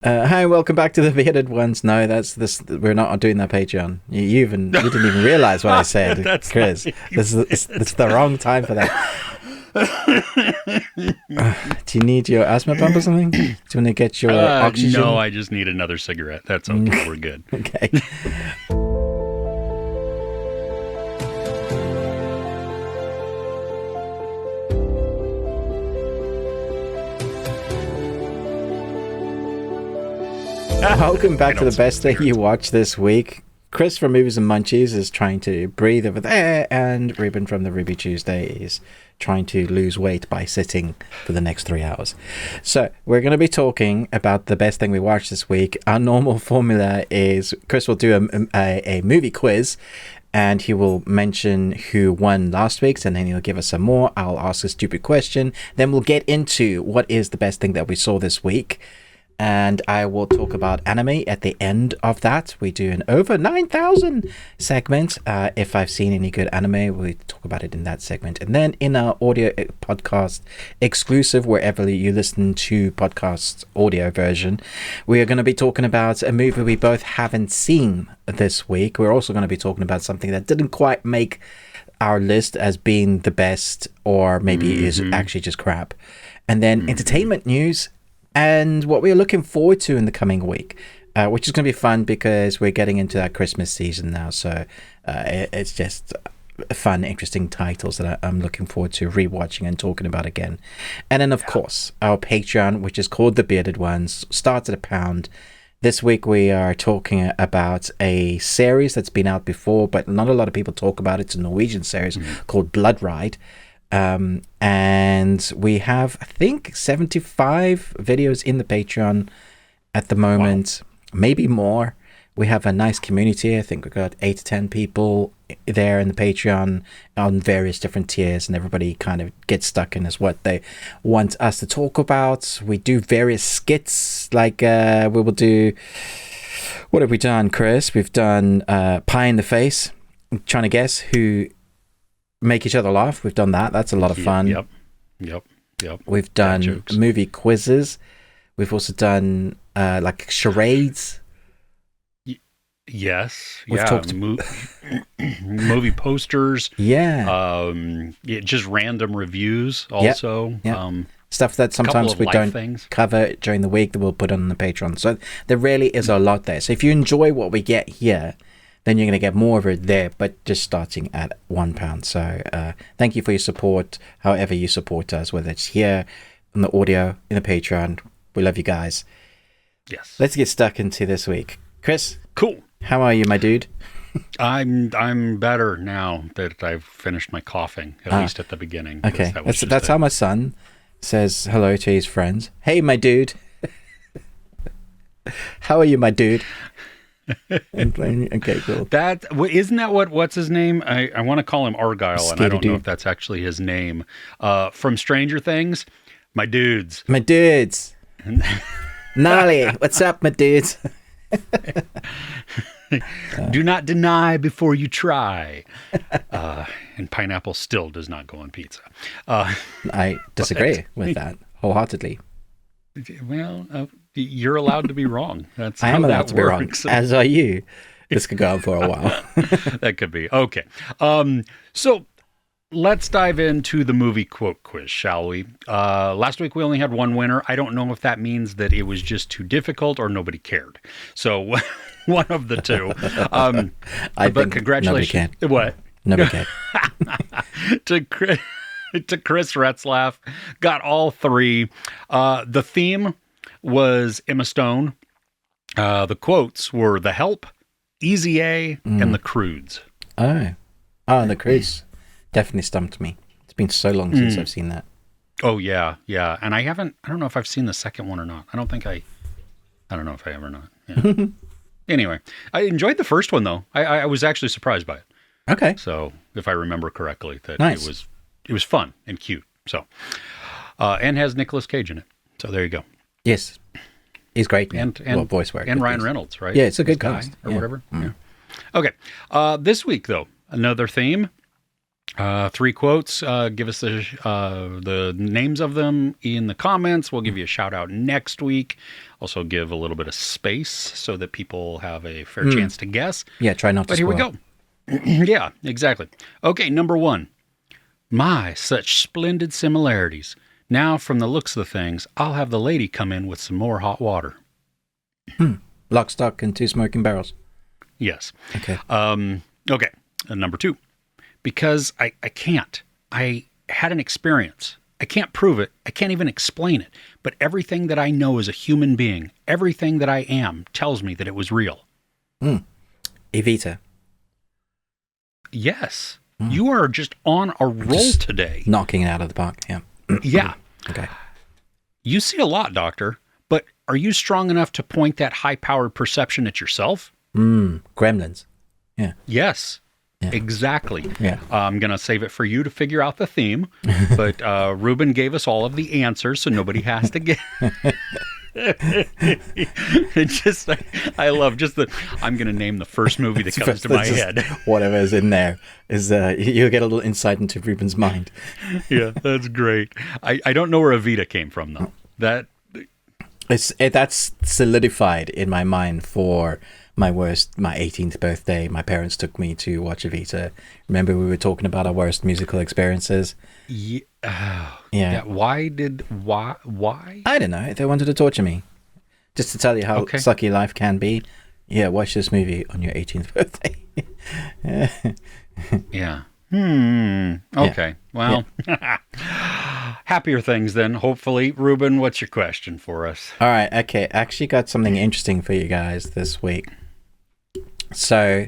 Hi, welcome back to the Bearded Ones. No, that's this. We're not doing that Patreon. You didn't even realize what I said, Chris. It's the wrong time for that. Do you need your asthma pump or something? Do you want to get your oxygen? No, I just need another cigarette. That's okay. We're good. Okay. Welcome back to the best thing you watched this week. Chris from Movies and Munchies is trying to breathe over there, and Ruben from the Ruby Tuesday is trying to lose weight by sitting for the next 3 hours. So we're going to be talking about the best thing we watched this week. Our normal formula is Chris will do a movie quiz, and he will mention who won last week's, and then he'll give us some more. I'll ask a stupid question. Then we'll get into what is the best thing that we saw this week. And I will talk about anime at the end of that. We do an over 9,000 segment. If I've seen any good anime, we talk about it in that segment. And then in our audio podcast exclusive, wherever you listen to podcasts audio version, we are going to be talking about a movie we both haven't seen this week. We're also going to be talking about something that didn't quite make our list as being the best, or maybe is actually just crap. And then entertainment news, and what we're looking forward to in the coming week, which is going to be fun because we're getting into that Christmas season now. So it's just fun, interesting titles that I'm looking forward to rewatching and talking about again. And then, of course, our Patreon, which is called The Bearded Ones, starts at £1. This week we are talking about a series that's been out before, but not a lot of people talk about it. It's a Norwegian series called Blood Ride. And we have, I think, 75 videos in the Patreon at the moment, maybe more. We have a nice community. I think we've got 8 to 10 people there in the Patreon on various different tiers, and everybody kind of gets stuck in as what they want us to talk about. We do various skits, like we will do, what have we done, Chris? We've done Pie in the Face. I'm trying to guess who make each other laugh. We've done that. That's a lot of fun. Yep. We've done movie quizzes. We've also done like charades. Yes. We've talked movie posters. Just random reviews also. Stuff that sometimes we don't cover during the week that we'll put on the Patreon. So there really is a lot there. So if you enjoy what we get here, then you're going to get more of it there, but just starting at £1. So thank you for your support, however you support us, whether it's here on the audio, in the Patreon. We love you guys. Yes. Let's get stuck into this week. Chris? Cool. How are you, my dude? I'm better now that I've finished my coughing, at least at the beginning. Okay, that's how my son says hello to his friends. Hey, my dude. How are you, my dude? Okay, cool. Isn't that what's his name? I want to call him Argyle, and I don't know if that's actually his name. From Stranger Things, my dudes. Gnarly, what's up, my dudes? Do not deny before you try. And pineapple still does not go on pizza. I disagree with that wholeheartedly. Well, you're allowed to be wrong. That's I am allowed to be wrong, as are you. This could go on for a while. That could be. Okay. So let's dive into the movie quote quiz, shall we? Last week we only had one winner. I don't know if that means that it was just too difficult or nobody cared. So one of the two. But congratulations. What? Nobody cared. to Chris Retzlaff, got all three. The theme was Emma Stone. The quotes were The Help, Easy A, and The Croods. Oh, The Croods definitely stumped me. It's been so long since I've seen that. Oh, yeah. And I don't know if I've seen the second one or not. I don't know if I ever not. Yeah. Anyway, I enjoyed the first one, though. I was actually surprised by it. Okay. So, if I remember correctly, that nice. It was fun and cute. So, and has Nicolas Cage in it. So there you go. Yes, he's great. And voice work. And Ryan Reynolds, right? Yeah, it's a good cast or whatever. Yeah. Okay. This week though, another theme: 3 quotes. Give us the names of them in the comments. We'll give you a shout out next week. Also give a little bit of space so that people have a fair chance to guess. Yeah, try not to spoil. But here we go. Yeah, exactly. Okay, number 1. My, such splendid similarities. Now, from the looks of the things, I'll have the lady come in with some more hot water. Lock, stock, and 2 smoking barrels. Yes. Okay. Okay. Number 2. Because I can't. I had an experience. I can't prove it. I can't even explain it. But everything that I know as a human being, everything that I am, tells me that it was real. Evita. Yes. You are just on a roll today. Knocking it out of the park, yeah. Yeah. Okay. You see a lot, Doctor, but are you strong enough to point that high-powered perception at yourself? Gremlins. Yeah. Yes. Yeah. Exactly. Yeah. I'm going to save it for you to figure out the theme, but Ruben gave us all of the answers, so nobody has to get... It's just, I love just the... I'm going to name the first movie that comes to my head. Whatever's in there is... you'll get a little insight into Ruben's mind. Yeah, that's great. I don't know where Evita came from, though. That's solidified in my mind for... my 18th birthday. My parents took me to watch Evita. Remember we were talking about our worst musical experiences? Yeah. Yeah. Why? I don't know. They wanted to torture me. Just to tell you how sucky life can be. Yeah, watch this movie on your 18th birthday. Yeah. Okay. Well, happier things then, hopefully. Ruben, what's your question for us? All right. Okay. I actually got something interesting for you guys this week. So,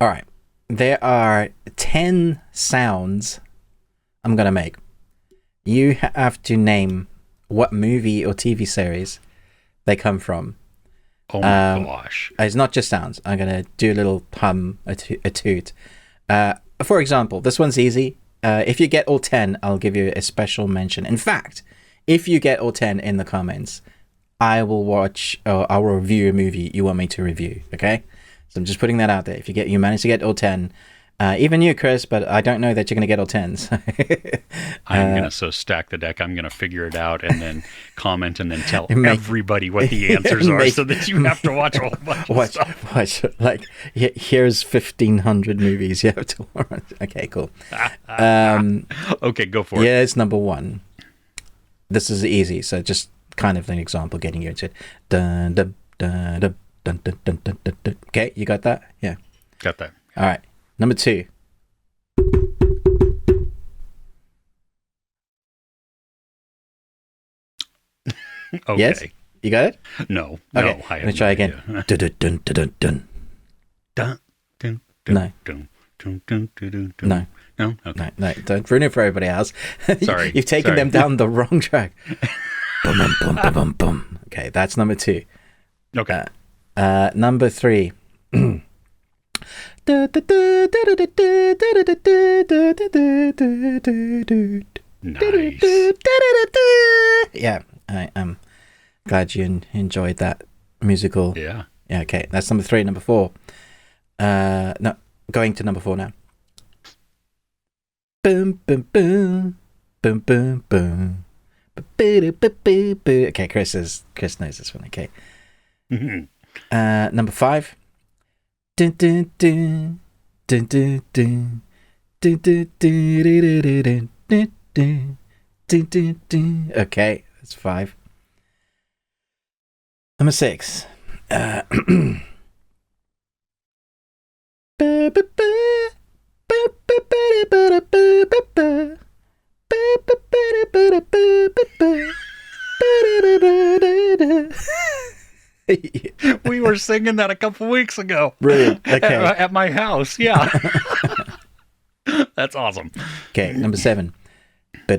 all right. There are 10 sounds I'm going to make. You have to name what movie or TV series they come from. Oh my gosh. It's not just sounds. I'm going to do a little hum, a toot. For example, this one's easy. If you get all 10, I'll give you a special mention. In fact, if you get all 10 in the comments, I will watch or I will review a movie you want me to review. Okay? So I'm just putting that out there. If you manage to get all 10, even you, Chris, but I don't know that you're going to get all 10s. I'm going to stack the deck. I'm going to figure it out and then comment and then tell everybody what the answers are so that you have to watch a whole bunch of stuff. Watch. Like, here's 1,500 movies you have to watch. Okay, cool. Okay, go for it. Here's number 1. This is easy, so just kind of an example getting you into it. Dun, dun, dun, dun, dun, dun, dun, dun, dun. Okay, you got that? Yeah. Got that. All right. Number 2. Okay. Yes? You got it? No. Okay. No, I Let me try again. Dun, dun, dun, dun, dun. Dun, dun, No. dun, dun, dun, dun, dun, dun. No. No? Okay. No, don't ruin it for everybody else. Sorry. You've taken them down the wrong track. Bum, bum, bum, bum, bum, bum. Okay, that's number 2. Okay. Number 3. Nice. Yeah, I am glad you enjoyed that musical. Yeah. Yeah, okay, that's number 3. Number 4. No, going to number 4 now. Boom, boom, boom. Boom, boom, boom. Okay, Chris knows this one. Okay. Number 5. Dun, dun, dun. Dun, dun, dun. Dun, dun, dun, dun, dun, dun, dun, dun. Okay, that's 5. Number 6. We were singing that a couple weeks ago. Really? Okay. At my house, yeah. That's awesome. Okay, number 7. No?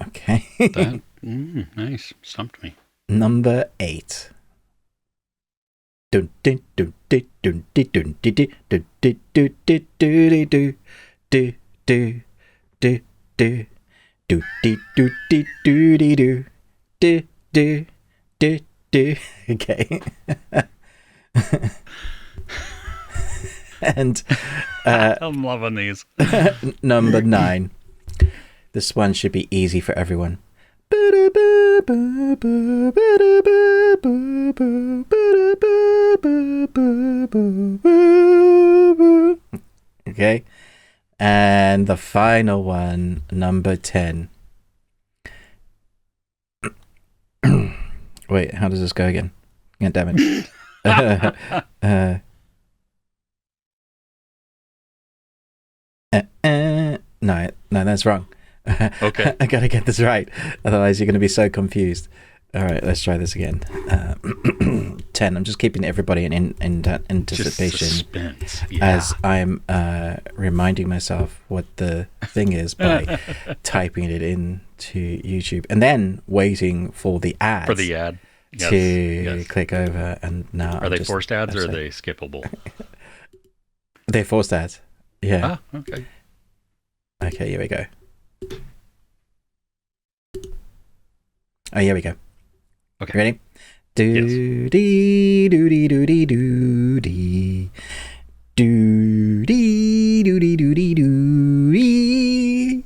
Okay. Nice. Stumped me. Number 8. Dun dun dun dun dun dun dun dun dun dun dun dun dun do do do do do do do do do do do do. Okay. And I'm loving these. Number 9. This one should be easy for everyone. Okay. And the final one, number 10. Wait, how does this go again? God damn it. No, that's wrong. Okay. I gotta get this right. Otherwise, you're gonna be so confused. All right, let's try this again. 10. I'm just keeping everybody in anticipation as I'm reminding myself what the thing is by typing it into YouTube and then waiting for the ad. For the ad. To click over. And now are they forced ads or are they skippable? They're forced ads. Yeah. Ah, okay. Okay, here we go. Oh, here we go. Okay. Ready? Do dee do dee do dee do dee do dee do dee do dee do dee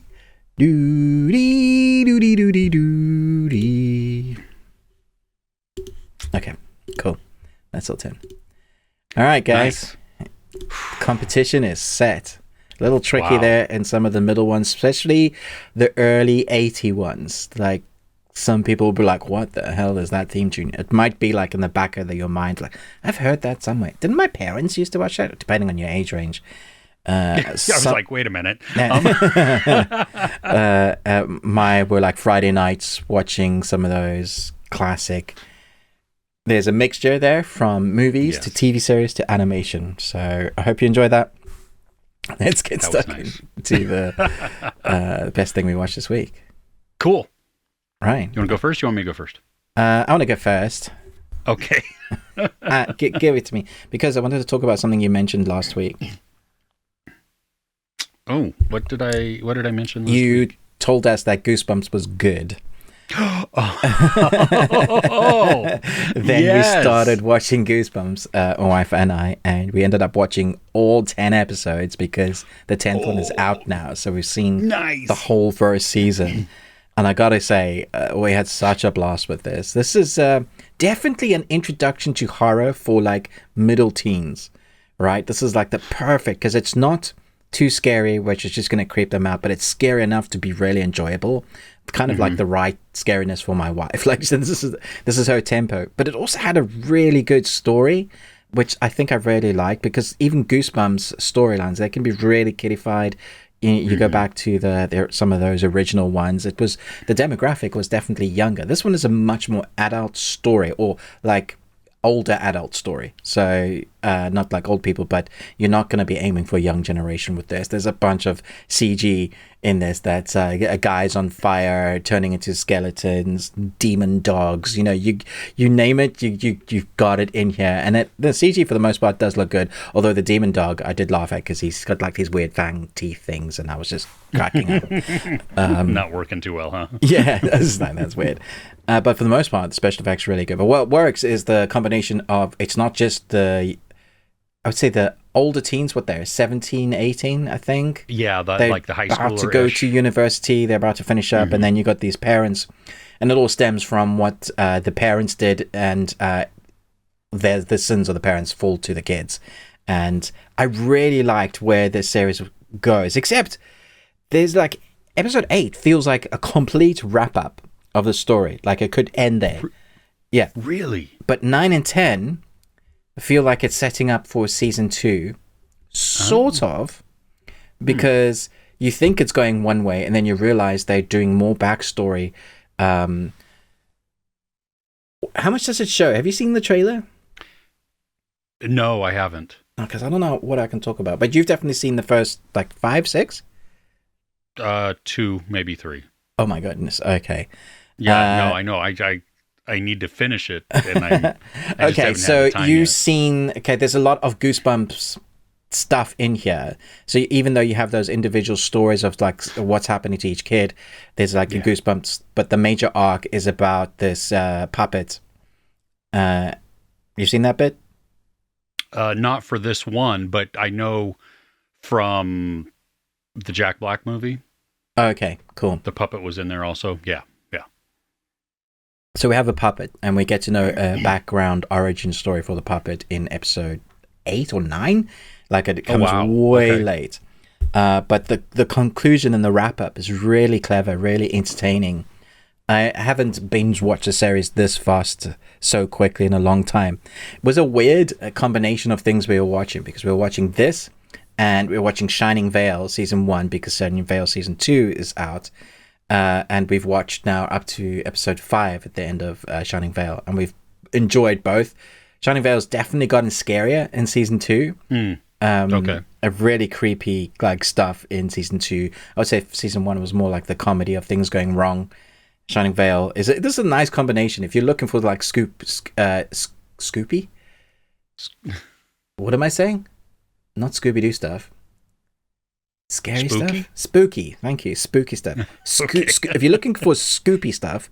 do dee do dee do dee do dee. Okay, cool. That's all 10. All right, guys. Nice. Competition is set. A little tricky there in some of the middle ones, especially the early 80 ones. Like, some people will be like, what the hell is that theme tune? It might be like in the back of your mind, like, I've heard that somewhere. Didn't my parents used to watch that? Depending on your age range. I was like, wait a minute. Were like Friday nights watching some of those classic. There's a mixture there from movies to TV series to animation. So I hope you enjoyed that. Let's get stuck into the best thing we watched this week. Cool. Right. You want to go first? You want me to go first? I want to go first. Okay. Give it to me because I wanted to talk about something you mentioned last week. Oh, what did I mention last week? You told us that Goosebumps was good. Then we started watching Goosebumps, my wife and I, and we ended up watching all 10 episodes because the 10th one is out now. So we've seen the whole first season. And I gotta say, we had such a blast with this. This is definitely an introduction to horror for like middle teens, right? This is like the perfect, because it's not too scary, which is just going to creep them out, but it's scary enough to be really enjoyable. Kind of like the right scariness for my wife. Like this is her tempo, but it also had a really good story, which I think I really like, because even Goosebumps storylines, they can be really kiddified. You go back to some of those original ones. The demographic was definitely younger. This one is a much more adult story, or like older adult story. So not like old people, but you're not going to be aiming for a young generation with this. There's a bunch of CG in this that's guys on fire turning into skeletons, demon dogs, you name it, you've got it in here. And the CG for the most part does look good, although the demon dog I did laugh at because he's got like these weird fang teeth things, and I was just cracking up. Not working too well, huh? Yeah, that's weird. But for the most part, the special effects are really good. But what works is the combination of, it's not just I would say the older teens, what they're 17, 18, I think. Yeah, like the high schooler. They're about to go to university, they're about to finish up, and then you got these parents, and it all stems from what the parents did, and the sins of the parents fall to the kids. And I really liked where this series goes, except there's like, episode 8 feels like a complete wrap-up of the story. Like it could end there. Yeah. Really? But 9 and 10... I feel like it's setting up for season 2, sort of, because you think it's going one way, and then you realize they're doing more backstory. How much does it show? Have you seen the trailer? No, I haven't. Because I don't know what I can talk about, but you've definitely seen the first, like, 5, 6? 2, maybe 3. Oh my goodness, okay. Yeah, no, I know, I need to finish it, and I okay, so you've seen... Okay, there's a lot of Goosebumps stuff in here. So even though you have those individual stories of like what's happening to each kid, there's like a Goosebumps, but the major arc is about this puppet. You've seen that bit? Not for this one, but I know from the Jack Black movie. Oh, okay, cool. The puppet was in there also. Yeah. So we have a puppet, and we get to know a background origin story for the puppet in episode 8 or 9. Like it comes way late. But the conclusion and the wrap-up is really clever, really entertaining. I haven't binge-watched a series this fast so quickly in a long time. It was a weird combination of things we were watching, because we were watching this, and we were watching Shining Vale Season 1, because Shining Vale Season 2 is out. And we've watched now up to episode 5 at the end of Shining Vale, and we've enjoyed both. Shining Vale's definitely gotten scarier in Season 2. A really creepy like stuff in Season 2. I would say Season 1 was more like the comedy of things going wrong. Shining Vale this is a nice combination. If you're looking for like Scoopy? What am I saying? Not Scooby-Doo stuff. Scary stuff? Spooky. Thank you. Spooky stuff. If you're looking for Scoopy stuff,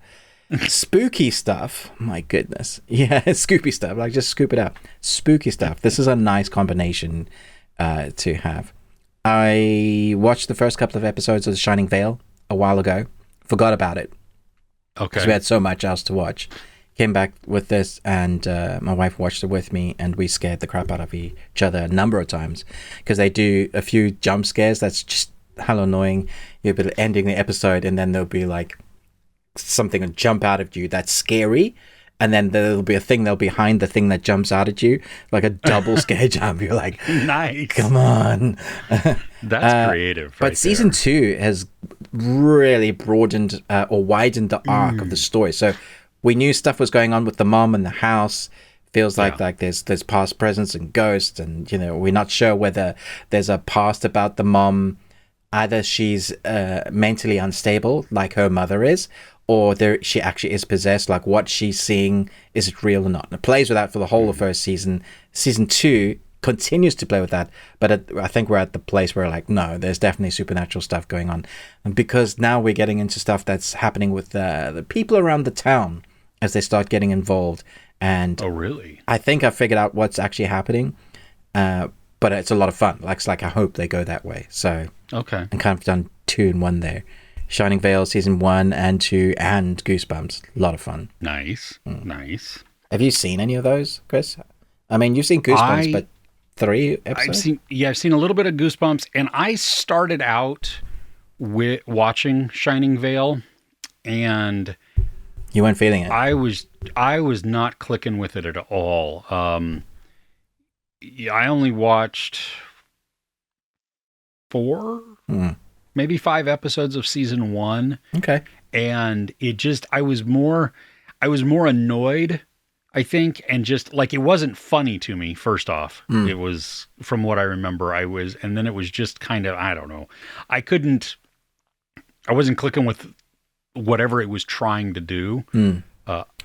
spooky stuff, my goodness. Yeah, Scoopy stuff. Like, just scoop it up. Spooky stuff. This is a nice combination to have. I watched the first couple of episodes of The Shining Vale a while ago. Forgot about it. Okay. Because we had so much else to watch. Came back with this, and my wife watched it with me, and we scared the crap out of each other a number of times, because they do a few jump scares that's just hell annoying. You'll be ending the episode, and then there'll be like something will jump out at you that's scary, and then there'll be a thing behind the thing that jumps out at you, like a double scare jump. You're like, nice, come on. That's creative. But season 2 has really broadened or widened the arc of the story. So we knew stuff was going on with the mom and the house. Feels like there's past, presence, and ghosts, and we're not sure whether there's a past about the mom. Either she's mentally unstable, like her mother is, or she actually is possessed. Like, what she's seeing, is it real or not? And it plays with that for the whole of first season. Season 2 continues to play with that, but I think we're at the place where like, no, there's definitely supernatural stuff going on, and because now we're getting into stuff that's happening with the people around the town as they start getting involved. And oh, really? I think I figured out what's actually happening, but it's a lot of fun. Like I hope they go that way. So okay, and kind of done 2 in 1 there. Shining Vale season 1 and 2 and Goosebumps. A lot of fun. Nice. Nice. Have you seen any of those, Chris? I mean, you've seen Goosebumps, but 3 episodes? I've seen a little bit of Goosebumps, and I started out with watching Shining Vale, and you weren't feeling it. I was not clicking with it at all. I only watched 4, maybe 5 episodes of season 1. Okay. And it just, I was more annoyed, I think, and just like, it wasn't funny to me, first off. It was, from what I remember, and then it was just kind of, I don't know. I wasn't clicking with whatever it was trying to do.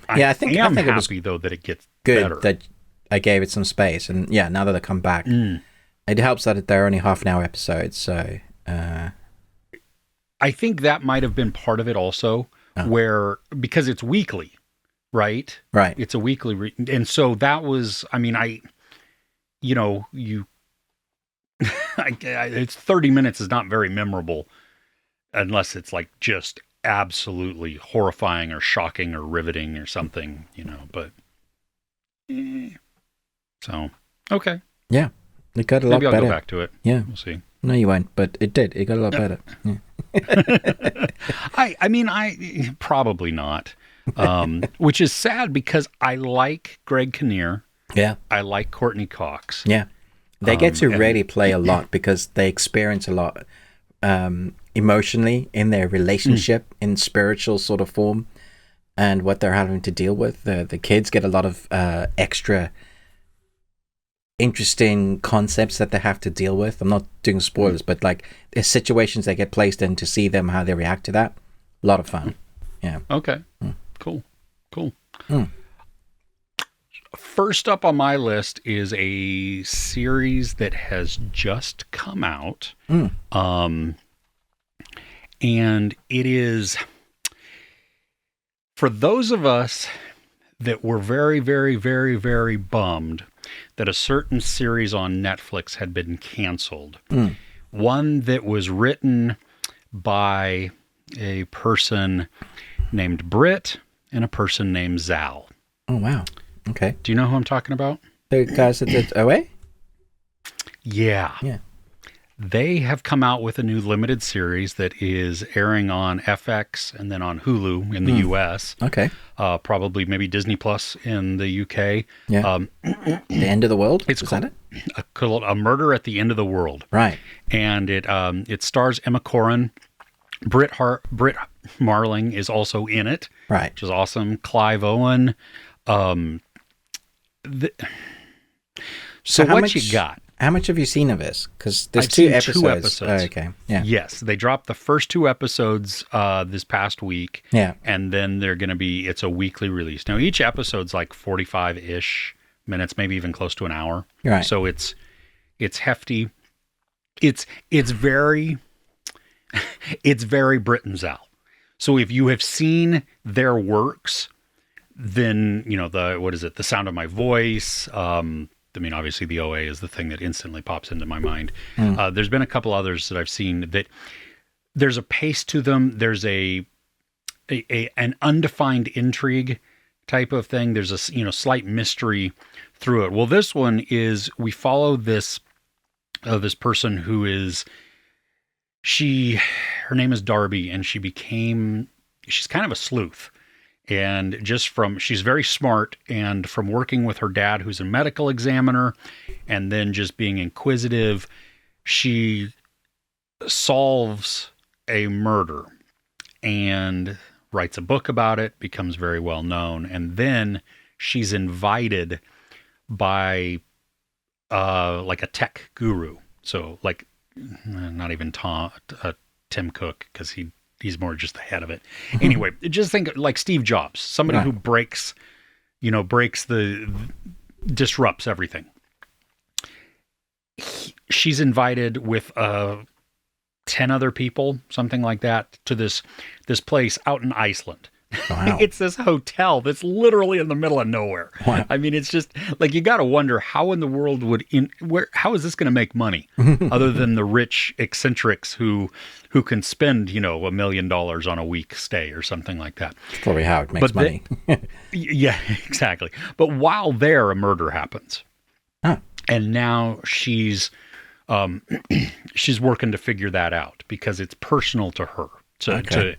I think happy, it was though, that it gets good better. That I gave it some space, and now that I come back, it helps that they're only half an hour episodes. So I think that might have been part of it also, where, because it's weekly, right? Right. It's a weekly, and so that was, I mean, it's 30 minutes is not very memorable unless it's like just absolutely horrifying or shocking or riveting or something, but so okay, yeah, it got a lot better. Maybe I'll go back to it. Yeah, we'll see. No, you won't, but it did. It got a lot better. Yeah. I mean, probably not, which is sad because I like Greg Kinnear. Yeah, I like Courtney Cox. Yeah, they get to really play a lot because they experience a lot emotionally in their relationship, in spiritual sort of form, and what they're having to deal with. The kids get a lot of extra interesting concepts that they have to deal with. I'm not doing spoilers, but like the situations they get placed in, to see them, how they react to that. A lot of fun. Yeah. Okay. Cool. first up on my list is a series that has just come out. And it is, for those of us that were very, very, very, very bummed that a certain series on Netflix had been canceled. One that was written by a person named Britt and a person named Zal. Oh, wow. Okay. Do you know who I'm talking about? The guys that did OA? Yeah. They have come out with a new limited series that is airing on FX and then on Hulu in the US. Okay. Probably maybe Disney Plus in the UK. Yeah. The End of the World? It's called a Murder at the End of the World. Right. And it stars Emma Corrin. Britt Marling is also in it. Right. Which is awesome. Clive Owen. So what you got? How much have you seen of this? Because there's two episodes. Oh, okay. Yeah. Yes, they dropped the first 2 episodes this past week. Yeah. And then they're going to be, it's a weekly release. Now, each episode's like 45-ish minutes, maybe even close to an hour. Right. So it's hefty. It's very Britt and Zal. So if you have seen their works, then, The Sound of My Voice, obviously the OA is the thing that instantly pops into my mind. There's been a couple others that I've seen that there's a pace to them. There's an undefined intrigue type of thing. There's a slight mystery through it. Well, this one is, we follow this person who is, her name is Darby, and she's kind of a sleuth. And she's very smart, and from working with her dad, who's a medical examiner, and then just being inquisitive, she solves a murder and writes a book about it, becomes very well known. And then she's invited by, like a tech guru. So like, not even Tim Cook, because he's more just the head of it. Anyway, just think like Steve Jobs, somebody who disrupts everything. She's invited with 10 other people, something like that, to this place out in Iceland. Wow. It's this hotel that's literally in the middle of nowhere. Wow. I mean, it's just like, you got to wonder how in the world how is this going to make money other than the rich eccentrics who can spend, $1 million on a week stay or something like that. That's probably how it makes money. Yeah, exactly. But while there, a murder happens. Huh. And now she's working to figure that out because it's personal to her. To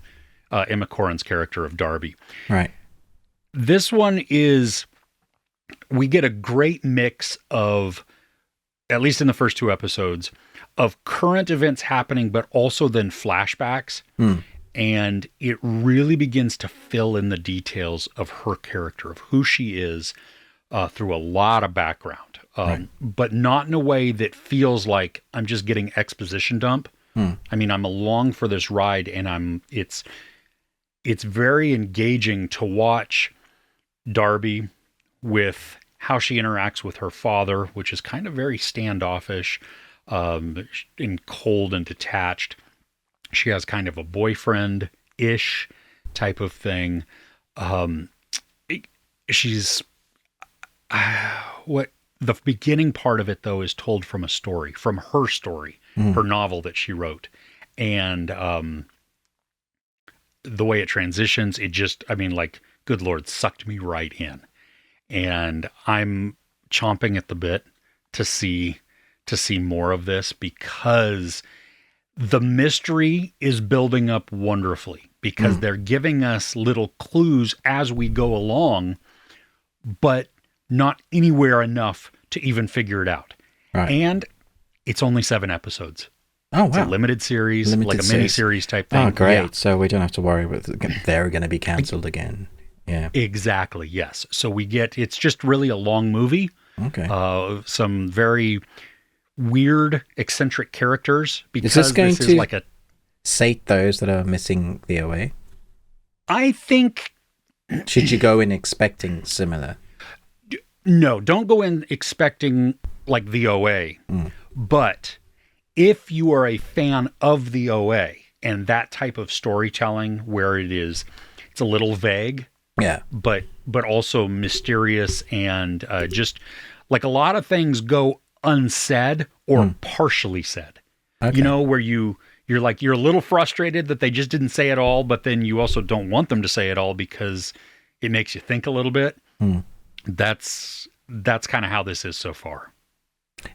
Emma Corrin's character of Darby. Right. This one we get a great mix of, at least in the first 2 episodes, of current events happening, but also then flashbacks. And it really begins to fill in the details of her character, of who she is, through a lot of background. But not in a way that feels like I'm just getting exposition dump. I mean, I'm along for this ride, and it's very engaging to watch Darby with how she interacts with her father, which is kind of very standoffish, and cold and detached. She has kind of a boyfriend-ish type of thing. The beginning part of it, though, is told from a story, from her story, her novel that she wrote. And the way it transitions, good Lord, sucked me right in. And I'm chomping at the bit to see more of this, because the mystery is building up wonderfully, because they're giving us little clues as we go along, but not anywhere enough to even figure it out. Right. And it's only 7 episodes. Oh, wow. It's a limited series, like a mini-series type thing. Oh, great. Yeah. So we don't have to worry they're going to be canceled again. Yeah. Exactly, yes. So it's just really a long movie. Okay. Some very weird, eccentric characters. Because is this going to sate those that are missing the OA? I think... Should you go in expecting similar? No, don't go in expecting like the OA. But if you are a fan of the OA and that type of storytelling where it's a little vague, but also mysterious and just like a lot of things go unsaid or partially said. Okay. Where you're a little frustrated that they just didn't say it all, but then you also don't want them to say it all because it makes you think a little bit. That's kind of how this is so far.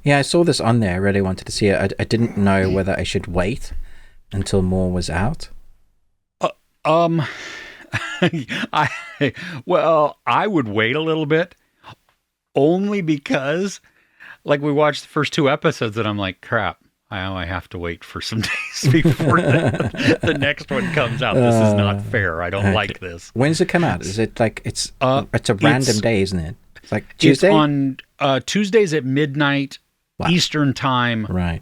Yeah, I saw this on there. I really wanted to see it. I didn't know whether I should wait until more was out. I would wait a little bit, only because, like, we watched the first 2 episodes, and I'm like, crap. I have to wait for some days before the next one comes out. This is not fair. I don't like this. When does it come out? Is it like it's a random day, isn't it? It's like Tuesday? It's on Tuesdays at midnight Eastern time. Right.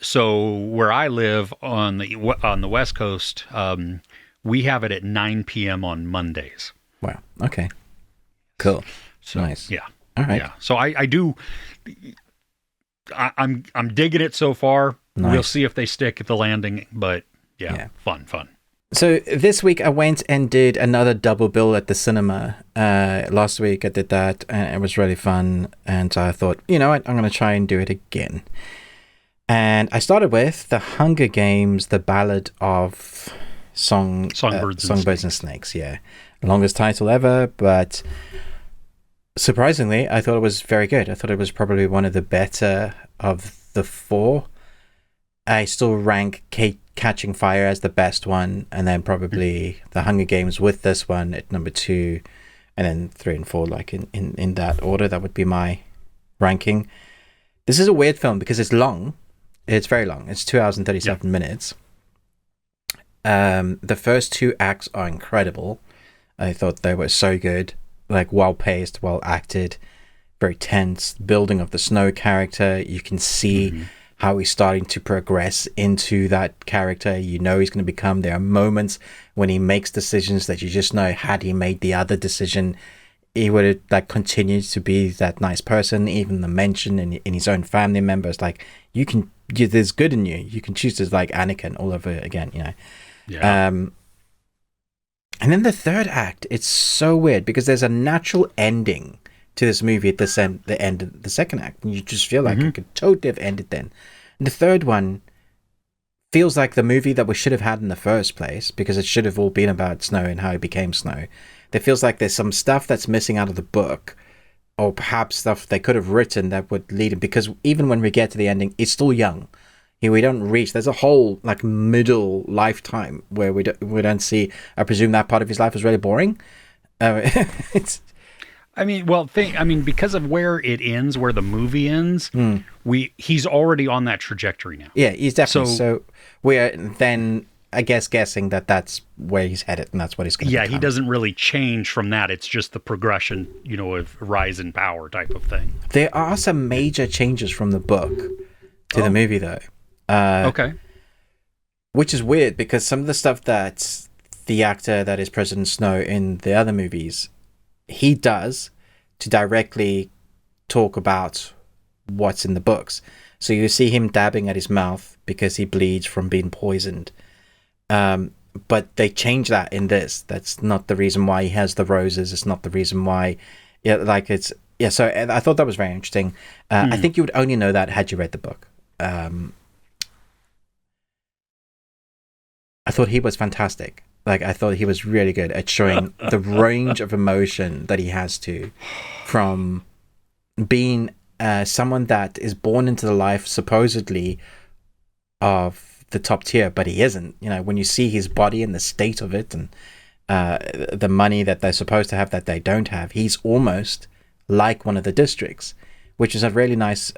So where I live on the West Coast, we have it at 9 p.m. on Mondays. Wow. Okay. Cool. So, nice. Yeah. All right. Yeah. So I do. I'm digging it so far. Nice. We'll see if they stick at the landing, but fun. So this week I went and did another double bill at the cinema. Last week I did that, and it was really fun. And so I thought, you know what, I'm going to try and do it again. And I started with The Hunger Games: The Ballad of Songbirds and Snakes. Yeah, longest title ever, but surprisingly, I thought it was very good. I thought it was probably one of the better of the 4. I still rank Catching Fire as the best one, and then probably The Hunger Games with this one at number 2, and then 3 and 4, like in that order. That would be my ranking. This is a weird film because it's long. It's very long. It's 2 hours and 37 minutes. The first 2 acts are incredible. I thought they were so good. Like, well-paced, well-acted, very tense. Building of the Snow character. You can see how he's starting to progress into that character. You know he's going to become. There are moments when he makes decisions that you just know, had he made the other decision, he would have, like, continued to be that nice person. Even the mention in his own family members, like, there's good in you. You can choose to, like, Anakin all over again, you know. Yeah. And then the third act, it's so weird because there's a natural ending to this movie at the end of the second act. And you just feel like it could totally have ended then. And the third one feels like the movie that we should have had in the first place, because it should have all been about Snow and how he became Snow. It feels like there's some stuff that's missing out of the book, or perhaps stuff they could have written that would lead him, because even when we get to the ending, it's still young. We don't reach. There's a whole like middle lifetime where we don't see. I presume that part of his life was really boring. It's. Because of where it ends, where the movie ends, he's already on that trajectory now. Yeah, he's definitely. So we're then, I guess, guessing that that's where he's headed, and that's what he's going to become. He doesn't really change from that. It's just the progression, of rise in power type of thing. There are some major changes from the book to the movie, though. Okay. Which is weird, because some of the stuff that the actor that is President Snow in the other movies, he does to directly talk about what's in the books. So you see him dabbing at his mouth because he bleeds from being poisoned. But they change that in this. That's not the reason why he has the roses. It's not the reason why. So I thought that was very interesting. I think you would only know that had you read the book. I thought he was fantastic. Like, I thought he was really good at showing the range of emotion that he has from being someone that is born into the life supposedly of the top tier, but he isn't. When you see his body and the state of it, and the money that they're supposed to have that they don't have, he's almost like one of the districts, which is a really nice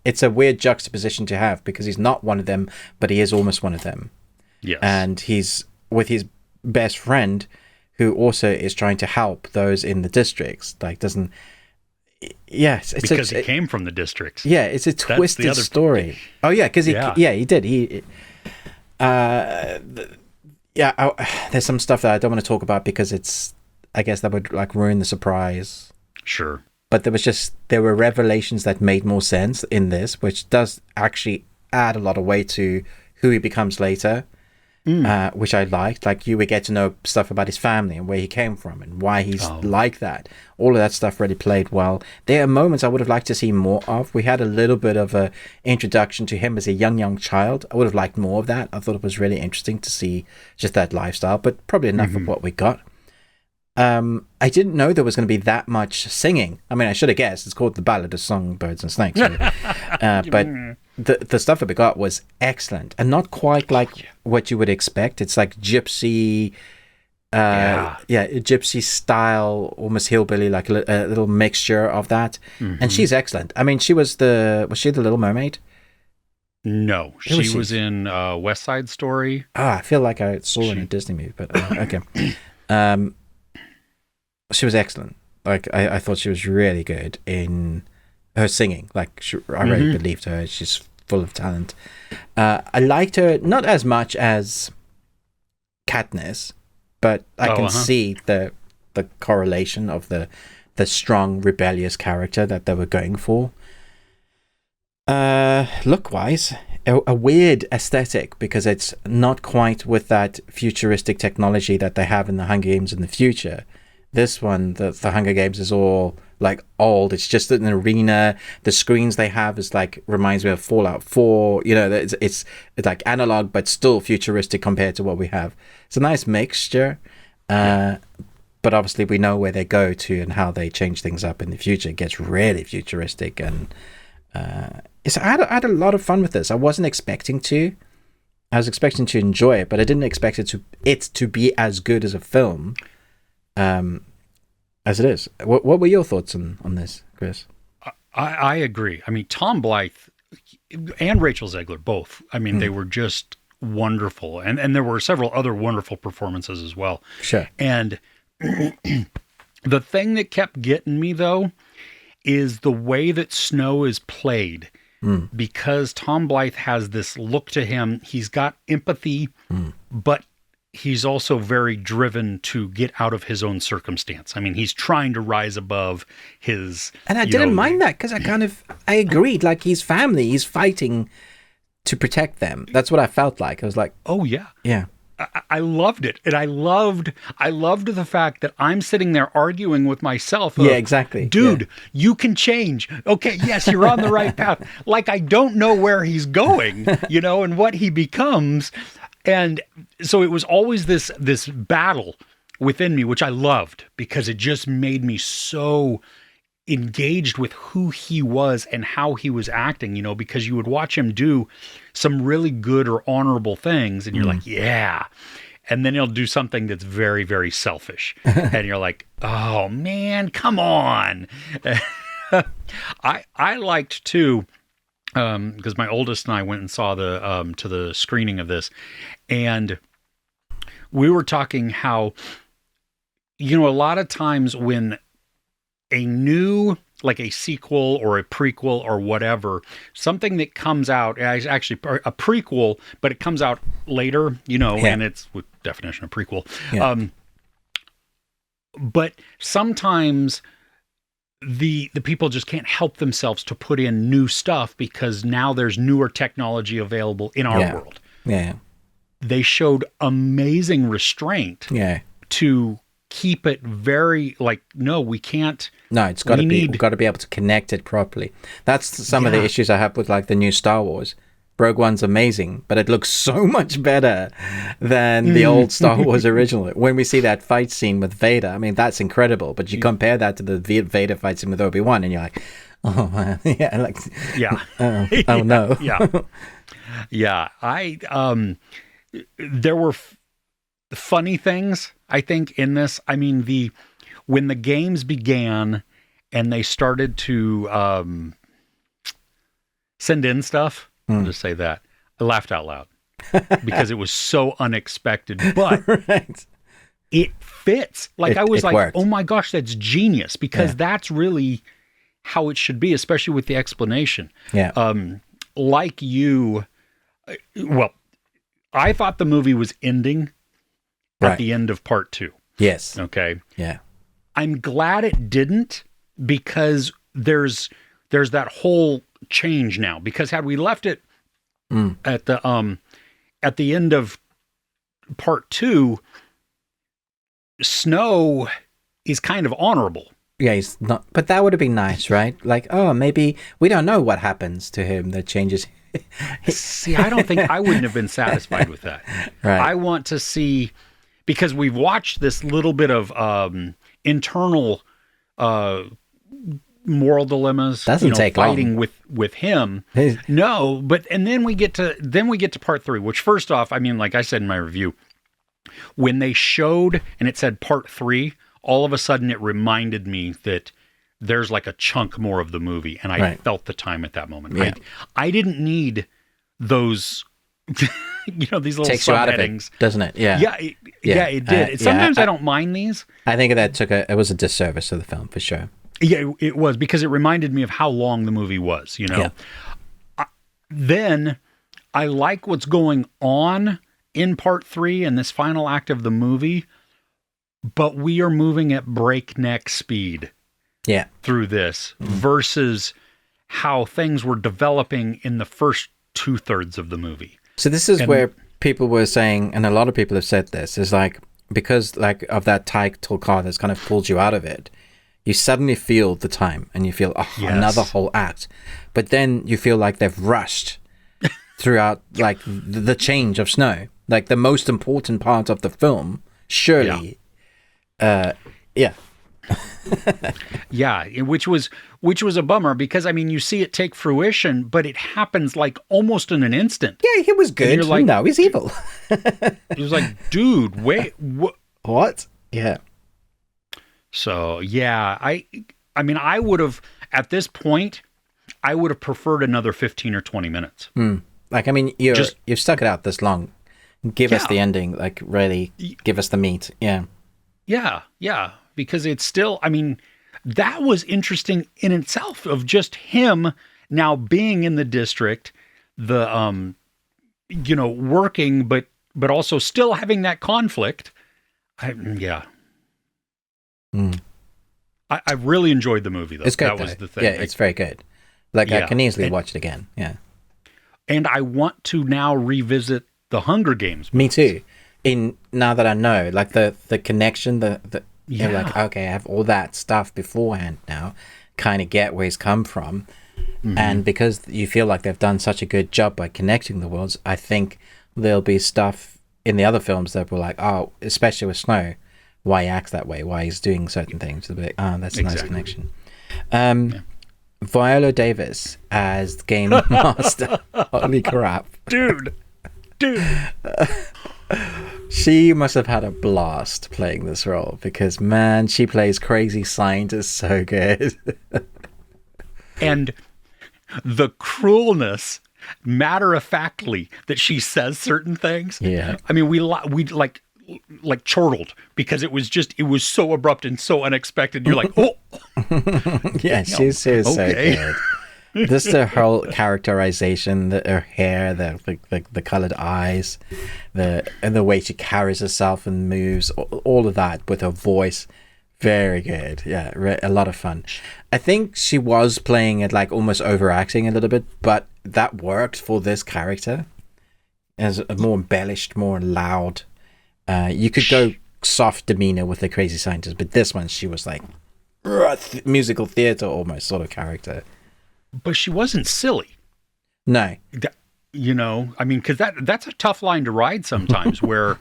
it's a weird juxtaposition to have, because he's not one of them, but he is almost one of them. Yes. And he's with his best friend, who also is trying to help those in the districts. Yes, because he came from the districts. Yeah, it's a twisted story. Oh yeah, because he did. There's some stuff that I don't want to talk about because it's I guess that would like ruin the surprise. Sure. But there were revelations that made more sense in this, which does actually add a lot of weight to who he becomes later. Which I liked. Like, you would get to know stuff about his family and where he came from and why he's like that. All of that stuff really played well. There are moments I would have liked to see more of. We had a little bit of a introduction to him as a young child. I would have liked more of that. I thought it was really interesting to see just that lifestyle, but probably enough of what we got. I didn't know there was going to be that much singing. I mean, I should have guessed. It's called The Ballad of Songbirds and Snakes. But the stuff that we got was excellent and not quite like what you would expect. It's like gypsy, gypsy style, almost hillbilly, like a little mixture of that. And she's excellent. I mean, was she the Little Mermaid? No, she was in West Side Story. I feel like I saw her in a Disney movie, but okay. She was excellent. Like, I thought she was really good in her singing. Like, I really believed her. She's full of talent. I liked her not as much as Katniss, but I can see the correlation of the strong rebellious character that they were going for. Look-wise, a weird aesthetic, because it's not quite with that futuristic technology that they have in the Hunger Games in the future. This one, the Hunger Games, is all like old. It's just an arena. The screens they have is like, reminds me of Fallout 4. You know, it's like analog, but still futuristic compared to what we have. It's a nice mixture. But obviously we know where they go to and how they change things up in the future. It gets really futuristic. And I had a lot of fun with this. I wasn't expecting to. I was expecting to enjoy it, but I didn't expect it to be as good as a film. As it is. What were your thoughts on this, Chris? I agree. I mean, Tom Blythe and Rachel Zegler both. I mean, they were just wonderful, and there were several other wonderful performances as well. Sure. And the thing that kept getting me, though, is the way that Snow is played. Because Tom Blythe has this look to him. He's got empathy, but he's also very driven to get out of his own circumstance. I mean, he's trying to rise above his... And I didn't mind that, because I agreed. Like, his family, he's fighting to protect them. That's what I felt like. I was like... Oh, yeah. Yeah. I loved it. And I loved the fact that I'm sitting there arguing with myself. Yeah, exactly. Dude, you can change. Okay, yes, you're on the right path. Like, I don't know where he's going, and what he becomes. And so it was always this battle within me, which I loved, because it just made me so engaged with who he was and how he was acting, because you would watch him do some really good or honorable things and you're like, yeah. And then he'll do something that's very, very selfish. And you're like, oh man, come on. I liked too, because my oldest and I went and saw to the screening of this, and we were talking how, a lot of times when a new, like a sequel or a prequel or whatever, something that comes out, actually a prequel, but it comes out later, and it's with definition of prequel. Yeah. But sometimes the people just can't help themselves to put in new stuff because now there's newer technology available in our world. Yeah. They showed amazing restraint to keep it very no, we can't. No, it's got to be. We've got to be able to connect it properly. That's some of the issues I have with like the new Star Wars. Rogue One's amazing, but it looks so much better than the old Star Wars original. When we see that fight scene with Vader, I mean, that's incredible. But you compare that to the Vader fight scene with Obi-Wan, and you're like, oh man, oh no, there were funny things, I think, in this. I mean, when the games began and they started to send in stuff, I'll just say that, I laughed out loud because it was so unexpected, but it fits. Like, I was like, worked. Oh my gosh, that's genius, because that's really how it should be, especially with the explanation. Yeah. Like you, well, I thought the movie was ending at the end of part 2. Yes. Okay. Yeah. I'm glad it didn't, because there's that whole change now. Because had we left it at the end of part 2, Snow is kind of honorable. Yeah, he's not, but that would have been nice, right? Like, oh, maybe we don't know what happens to him that changes. See, I don't think I wouldn't have been satisfied with that. Right. I want to see, because we've watched this little bit of internal moral dilemmas. Doesn't take fighting long. with him. No, but and then we get to part 3, which, first off, I mean, like I said in my review, when they showed and it said part 3, all of a sudden it reminded me that there's like a chunk more of the movie, and I felt the time at that moment. Yeah. I didn't need those, these little takes you out of subheadings, doesn't it? Yeah, it did. Sometimes I don't mind these. I think that it was a disservice to the film for sure. Yeah, it was, because it reminded me of how long the movie was. Then I like what's going on in part 3 and this final act of the movie. But we are moving at breakneck speed through this versus how things were developing in the first 2/3 of the movie. So this is where people were saying, and a lot of people have said this, is like, because like of that title card that's kind of pulled you out of it, you suddenly feel the time and you feel, another whole act. But then you feel like they've rushed throughout like the change of Snow. Like the most important part of the film, surely... which was a bummer, because I mean, you see it take fruition, but it happens like almost in an instant. Yeah, he was good. Like, no, he's evil. He was like, dude, wait, what? Yeah. So yeah, I mean, I would have, at this point, I would have preferred another 15 or 20 minutes. Like, I mean, you've stuck it out this long. Give us the ending. Like, really, give us the meat. Yeah. Yeah, because it's still, I mean, that was interesting in itself, of just him now being in the district, the, working, but also still having that conflict. I really enjoyed the movie, though. It's good, that was the thing. Yeah, it's very good. Like, I can easily watch it again. Yeah. And I want to now revisit the Hunger Games movies. Me too. Now that I know, like the connection, you're like, okay, I have all that stuff beforehand now, kind of get where he's come from. And because you feel like they've done such a good job by connecting the worlds, I think there'll be stuff in the other films that were like, oh, especially with Snow, why he acts that way, why he's doing certain things. They'll be like, oh, that's a nice connection. Viola Davis as the Game Master. Holy crap. Dude. She must have had a blast playing this role, because man, she plays crazy scientist so good. And the cruelness, matter-of-factly, that she says certain things. Yeah. I mean, we like chortled, because it was so abrupt and so unexpected. You're like, oh. Yeah, she's so good. Just the whole characterization, her hair, the colored eyes, and the way she carries herself and moves, all of that with her voice, very good. Yeah, a lot of fun. I think she was playing it like almost overacting a little bit, but that worked for this character as a more embellished, more loud. You could go soft demeanor with the crazy scientist, but this one she was like musical theater almost sort of character. But she wasn't silly. No. I mean, because that's a tough line to ride sometimes, where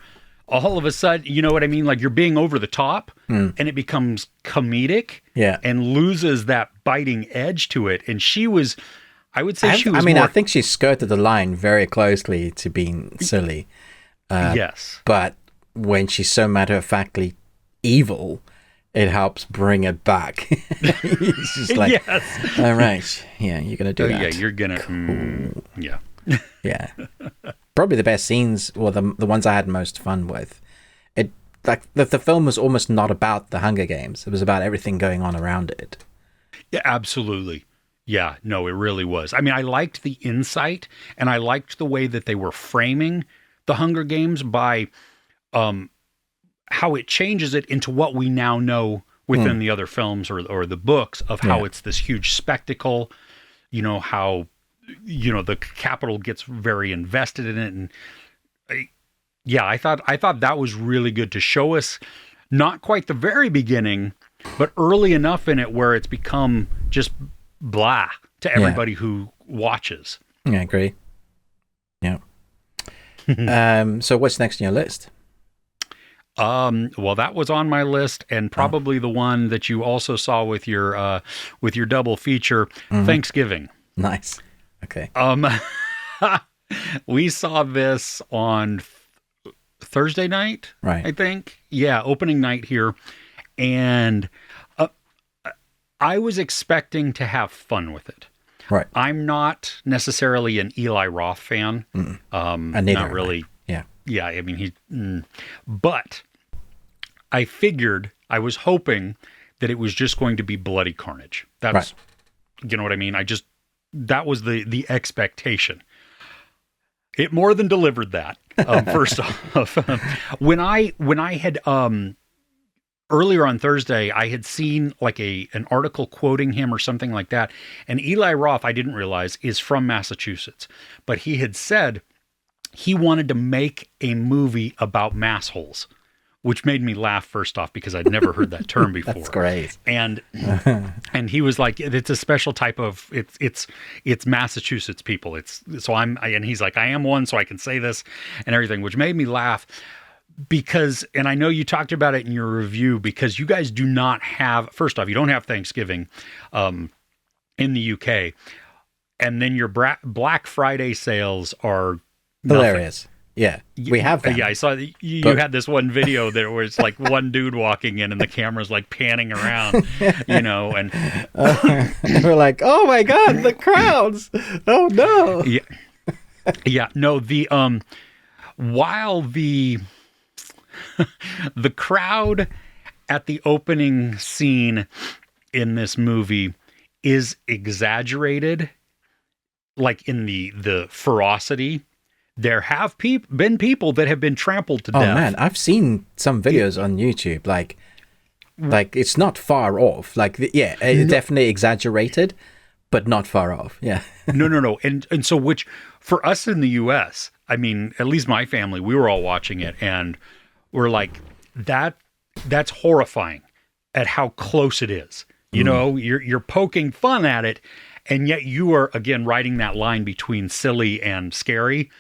all of a sudden, you know what I mean? Like, you're being over the top and it becomes comedic and loses that biting edge to it. And she was, I would say I think she skirted the line very closely to being silly. Yes. But when she's so matter-of-factly evil, it helps bring it back. It's just like, yes. All right, yeah, you're gonna do that. Yeah, you're gonna. Cool. Yeah. Probably the best scenes, or the ones I had most fun with. It like the film was almost not about the Hunger Games. It was about everything going on around it. Yeah, absolutely. Yeah, no, it really was. I mean, I liked the insight, and I liked the way that they were framing the Hunger Games by how it changes it into what we now know within the other films or the books of how it's this huge spectacle, how, the Capitol gets very invested in it. And I thought that was really good to show us not quite the very beginning, but early enough in it where it's become just blah to everybody who watches. I agree. Yeah. So what's next on your list? Well, that was on my list, and probably the one that you also saw with your double feature, Thanksgiving. Nice. Okay. We saw this on Thursday night, right? I think. Yeah, opening night here, and I was expecting to have fun with it. Right. I'm not necessarily an Eli Roth fan. Not really. Yeah. Yeah. I mean, but I figured, I was hoping that it was just going to be bloody carnage. That's, right. You know what I mean? That was the expectation. It more than delivered that. First off, when I had, earlier on Thursday, I had seen like an article quoting him or something like that. And Eli Roth, I didn't realize, is from Massachusetts. But he had said he wanted to make a movie about massholes, which made me laugh first off because I'd never heard that term before. That's great. And he was like, it's a special type of, it's Massachusetts people. And he's like, I am one, so I can say this and everything, which made me laugh. Because, and I know you talked about it in your review, because you guys do not have, first off, you don't have Thanksgiving in the UK. And then your Black Friday sales are hilarious. Nothing. Yeah, we have them. Yeah, I saw you had this one video that was like one dude walking in and the camera's like panning around, and we're like, oh my God, the crowds. Oh no. Yeah. Yeah, no, while the crowd at the opening scene in this movie is exaggerated, like in the ferocity, there have been people that have been trampled to death. Oh man, I've seen some videos on YouTube, like it's not far off. Definitely exaggerated, but not far off. Yeah. No. And so, which for us in the US, I mean, at least my family, we were all watching it and we're like, that's horrifying at how close it is. You're poking fun at it, and yet you are, again, writing that line between silly and scary.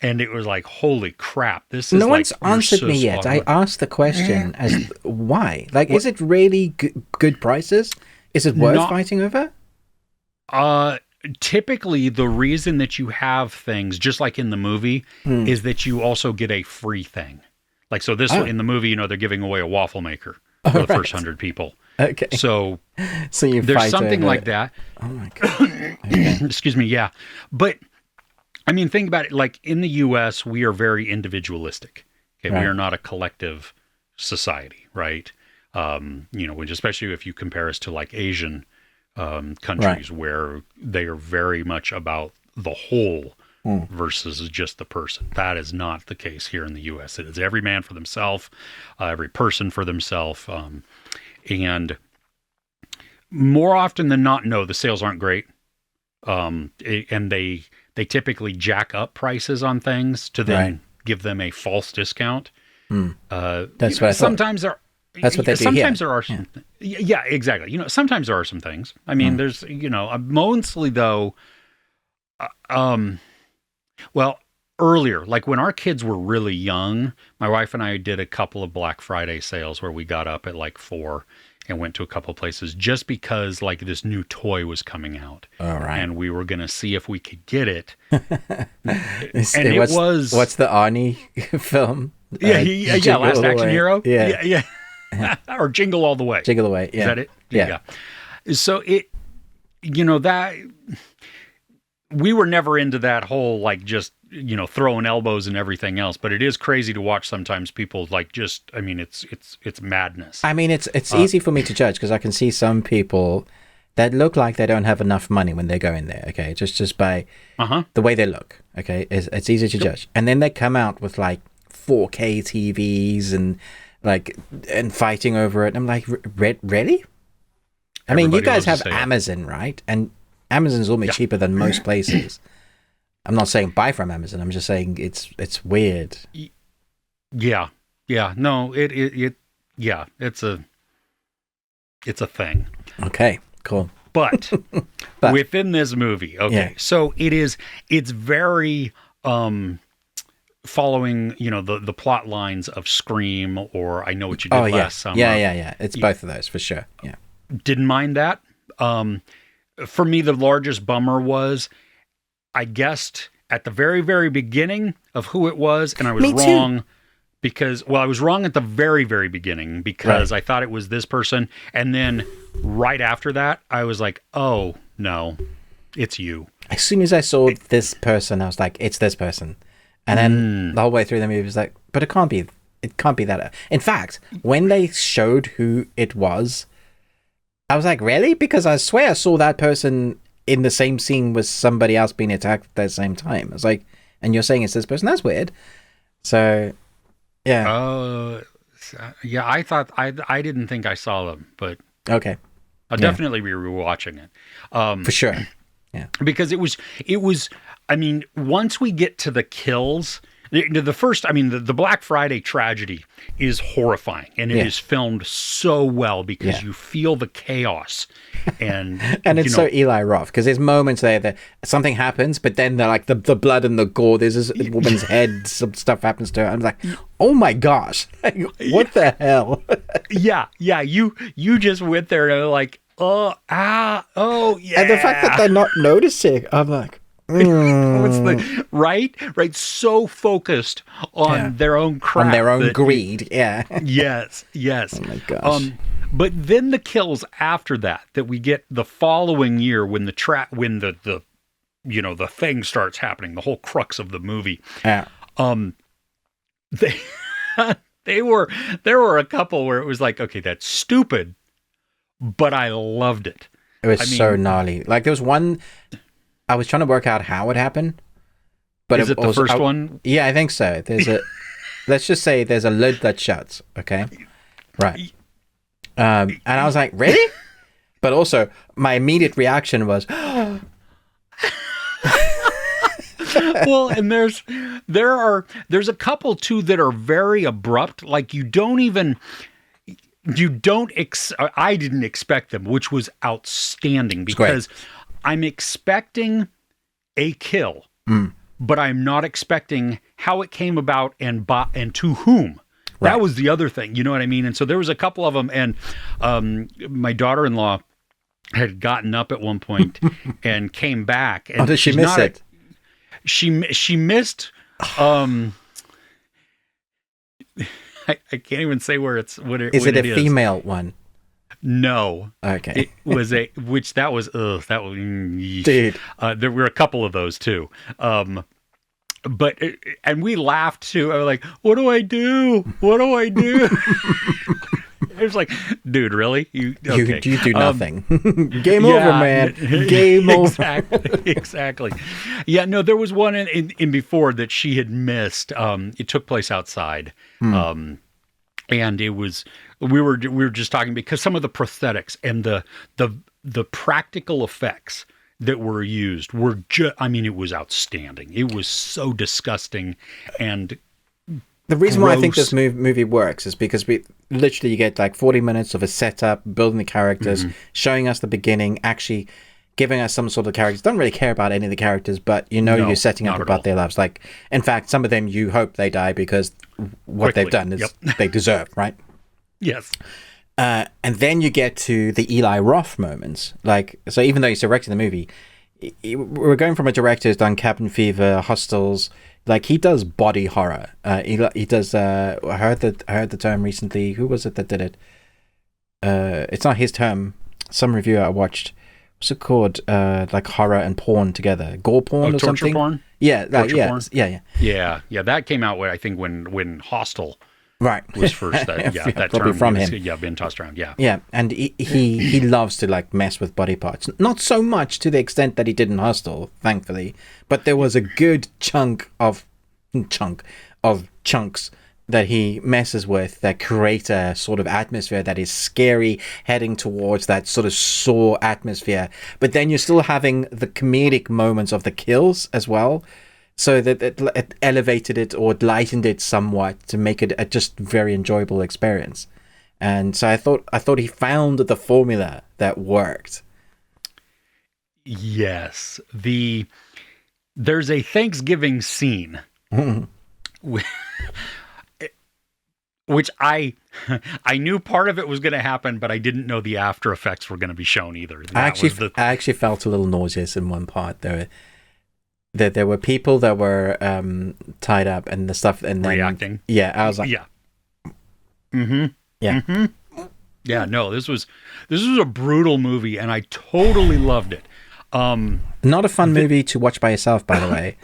And it was like, holy crap, this is no one's answered me yet. I asked the question as why? Like, is it really good prices? Is it worth fighting over? Typically, the reason that you have things, just like in the movie, is that you also get a free thing. Like, so this in the movie, they're giving away a waffle maker for the first 100 people. Okay. So you there's something like that. Oh my God. Okay. Excuse me. Yeah. But I mean, think about it. Like in the US, we are very individualistic. Okay. Right. We are not a collective society, right? Especially if you compare us to like Asian countries, right, where they are very much about the whole versus just the person. That is not the case here in the U.S. It is every man for themselves, every person for themselves. And more often than not, no, the sales aren't great. And they typically jack up prices on things to then give them a false discount. That's what sometimes there. That's what they do. Sometimes there are some. Yeah, exactly. Sometimes there are some things. I mean, there's mostly though. Well, earlier, like when our kids were really young, my wife and I did a couple of Black Friday sales where we got up at like 4 and went to a couple of places just because like this new toy was coming out. All right. And we were going to see if we could get it. What's the Arnie film? Yeah, Last Action Hero. Yeah. Or Jingle All the Way. Jingle Away. Yeah. Is that it? Yeah. So it, that we were never into that whole like just throwing elbows and everything else, but it is crazy to watch sometimes people like just. I mean, it's madness. I mean, it's easy for me to judge because I can see some people that look like they don't have enough money when they go in there. Okay, just by the way they look. Okay, it's easy to judge, and then they come out with like 4K TVs and like, and fighting over it. I'm like, really? I mean, you guys have Amazon, right? And Amazon's almost cheaper than most places. I'm not saying buy from Amazon. I'm just saying it's weird. Yeah. No, it's a thing. Okay, cool. But within this movie, so it's very following, the plot lines of Scream or I Know What You Did Last Summer. Yeah. It's both of those for sure. Yeah. Didn't mind that. For me, the largest bummer was I guessed at the very, very beginning of who it was, and I was wrong because, I was wrong at the very, very beginning because I thought it was this person, and then right after that, I was like, oh, no, it's you. As soon as I saw this person, I was like, it's this person. And then the whole way through the movie was like, but it can't be that. In fact, when they showed who it was, I was like, really? Because I swear I saw that person in the same scene with somebody else being attacked at the same time. I was like, and you're saying it's this person? That's weird. So, yeah. Yeah, I thought, I didn't think I saw them, but... Okay. I'll definitely be rewatching it. For sure. Yeah. Because it was, I mean, once we get to the kills, the first, I mean, the Black Friday tragedy is horrifying, and it is filmed so well because you feel the chaos, and it's so Eli Roth because there's moments there that something happens, but then they're like the blood and the gore. There's this woman's head, some stuff happens to her. I'm like, oh my gosh, what the hell? yeah. You just went there and like, oh yeah, and the fact that they're not noticing, I'm like. Right, so focused on their own crap, on their own greed. Yes. Oh my gosh. But then the kills after that we get the following year when the thing starts happening, the whole crux of the movie. Yeah. There were a couple where it was like, okay, that's stupid, but I loved it. It was so gnarly. Like there was one. I was trying to work out how it happened, but is it the first one? Yeah, I think so. There's a, let's just say there's a lid that shuts. Okay, right. And I was like, really? But also, my immediate reaction was, well, and there's a couple too that are very abrupt. Like I didn't expect them, which was outstanding because. I'm expecting a kill, but I'm not expecting how it came about and to whom. Right. That was the other thing, you know what I mean? And so there was a couple of them, and my daughter-in-law had gotten up at one point and came back. And did she miss it? She missed. I can't even say where it's. Is it a female one? No. Okay. It was dude. There were a couple of those too. And we laughed too. I was like, what do I do? It was like, dude, really? You do nothing. Game over, man. Game over. Exactly. Yeah, no, there was one in before that she had missed. It took place outside. And it was, we were just talking because some of the prosthetics and the practical effects that were used were it was outstanding. It was so disgusting and the reason why I think this movie works is because you get like 40 minutes of a setup, building the characters, showing us the beginning, actually giving us some sort of characters. Don't really care about any of the characters, but you're setting up about their lives. Like, in fact, some of them you hope they die because what they've done is they deserve, right? Yes. And then you get to the Eli Roth moments. Like, so even though he's directing the movie, we're going from a director who's done Cabin Fever, Hostels. Like, he does body horror. He does. I heard the term recently. Who was it that did it? It's not his term. Some reviewer I watched. What's it called? Like horror and porn together. Gore porn or something? Porn? Yeah. Porn? Yeah. Yeah, that came out when Hostel was first. That probably term from was, him. Been tossed around. Yeah, and he loves to like mess with body parts. Not so much to the extent that he did in Hostel, thankfully, but there was a good chunks that he messes with that create a sort of atmosphere that is scary, heading towards that sort of Saw atmosphere. But then you're still having the comedic moments of the kills as well, so that it elevated it or it lightened it somewhat to make it a just very enjoyable experience. And so I thought he found the formula that worked. Yes, there's a Thanksgiving scene. Which I knew part of it was going to happen, but I didn't know the after effects were going to be shown either. I actually felt a little nauseous in one part. There were people that were tied up and the stuff, and then reacting. Yeah, I was like, yeah, yeah, yeah. No, this was a brutal movie, and I totally loved it. Not a fun movie to watch by yourself, by the way.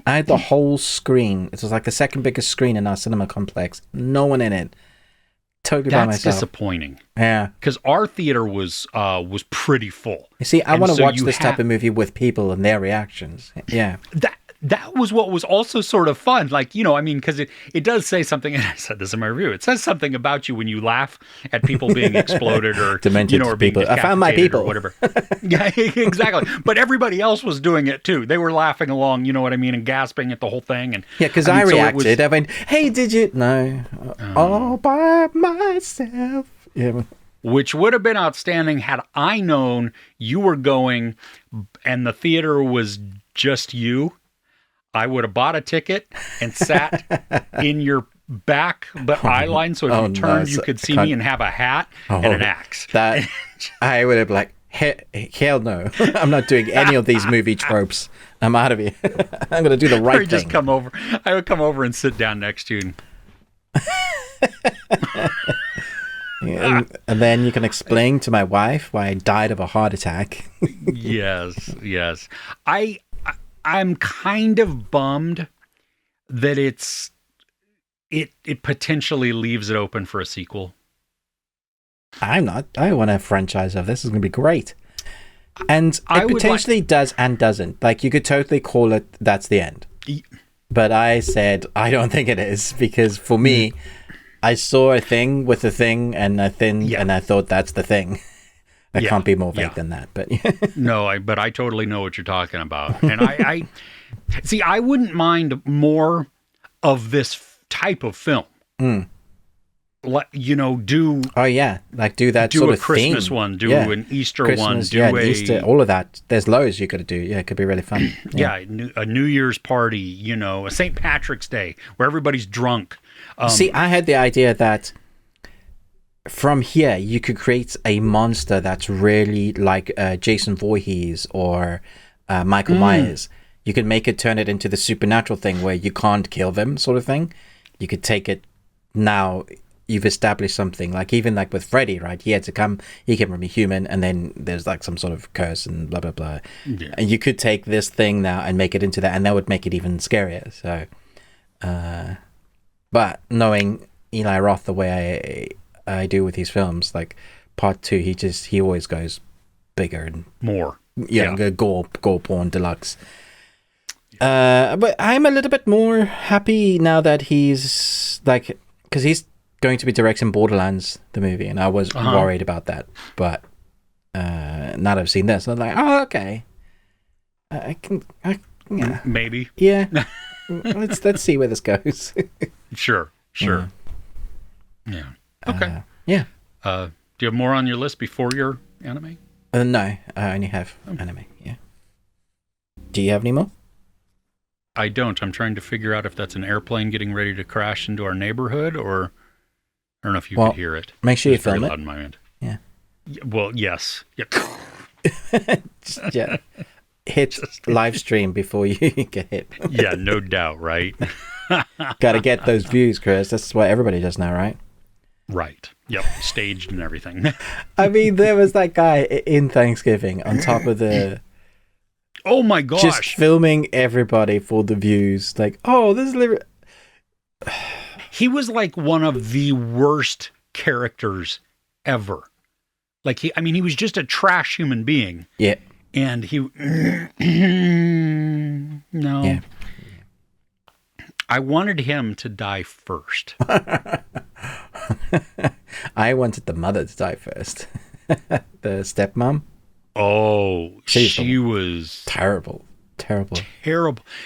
I had the whole screen. It was like the second biggest screen in our cinema complex. No one in it. Totally by myself. That's disappointing. Yeah. Because our theater was pretty full. You see, I want to watch this type of movie with people and their reactions. Yeah. That was what was also sort of fun. Like, because it does say something, and I said this in my review, it says something about you when you laugh at people being exploded or, demented or being people. I found my people. Or whatever. Yeah, exactly. But everybody else was doing it too. They were laughing along, you know what I mean, and gasping at the whole thing. And yeah, because I reacted. I went, hey, did you? No. All by myself. Yeah. Which would have been outstanding had I known you were going and the theater was just you. I would have bought a ticket and sat in your back eye line, so if you turned, you could see me and have a hat and an axe. That I would have like, hell no, I'm not doing any of these movie tropes. I'm out of here. I'm going to do the right thing. Just come over. I would come over and sit down next to you. And then you can explain to my wife why I died of a heart attack. Yes. I'm kind of bummed that it potentially leaves it open for a sequel. I'm not. I want a franchise of this. It's going to be great. And it potentially does and doesn't. Like, you could totally call it that's the end. But I said I don't think it is, because for me, I saw a thing with a thing and a thing, and I thought that's the thing. I can't be more vague than that, but no, but I totally know what you're talking about. And I see, I wouldn't mind more of this type of film. Like, do do that do sort a of Christmas theme. one, do an Easter Christmas, one, do Easter, all of that. There's loads you could do. Yeah, it could be really fun. A New Year's party, a St. Patrick's Day where everybody's drunk. See, I had the idea that from here, you could create a monster that's really like Jason Voorhees or Michael Myers. You could turn it into the supernatural thing where you can't kill them, sort of thing. You could take it now. You've established something, like even like with Freddy, right? He can be human, and then there's like some sort of curse and blah blah blah. Yeah. And you could take this thing now and make it into that, and that would make it even scarier. So, but knowing Eli Roth the way I do with his films, like part 2, he always goes bigger and more. Gore porn deluxe. But I'm a little bit more happy now that he's like, because he's going to be directing Borderlands, the movie, and I was worried about that. But now that I've seen this, I'm like, oh, okay. Maybe. Yeah. let's see where this goes. Sure. Yeah. Okay. Yeah. Do you have more on your list before your anime? No, I only have anime. Yeah. Do you have any more? I don't. I'm trying to figure out if that's an airplane getting ready to crash into our neighborhood, or I don't know if you could hear it. Make sure you film it. Loud in my end. Yeah. Well, yes. Yep. Hit live stream before you get hit. Yeah, no doubt, right? Got to get those views, Chris. That's what everybody does now, right? Right. Yep. Staged and everything. I mean, there was that guy in Thanksgiving on top of the... Oh my gosh. Just filming everybody for the views. Like, oh, this is... He was like one of the worst characters ever. Like, he was just a trash human being. Yeah. And he... No. Yeah. I wanted him to die first. I wanted the mother to die first. The stepmom. Oh, she was terrible.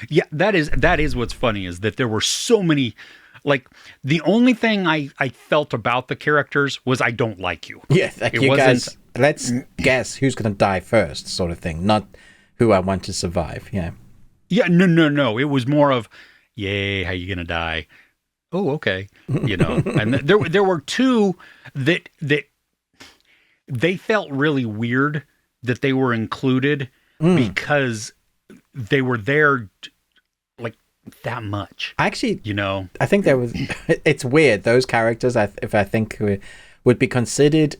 Yeah, that is what's funny, is that there were so many. Like, the only thing I felt about the characters was, I don't like you. Yeah, like, you guys, let's guess who's going to die first, sort of thing. Not who I want to survive. Yeah. Yeah, no. It was more of, yay, how you going to die? Oh, okay. You know, and there were two that they felt really weird that they were included because they were there like that much. Actually, you know, I think there was. It's weird. Those characters, if I think, would be considered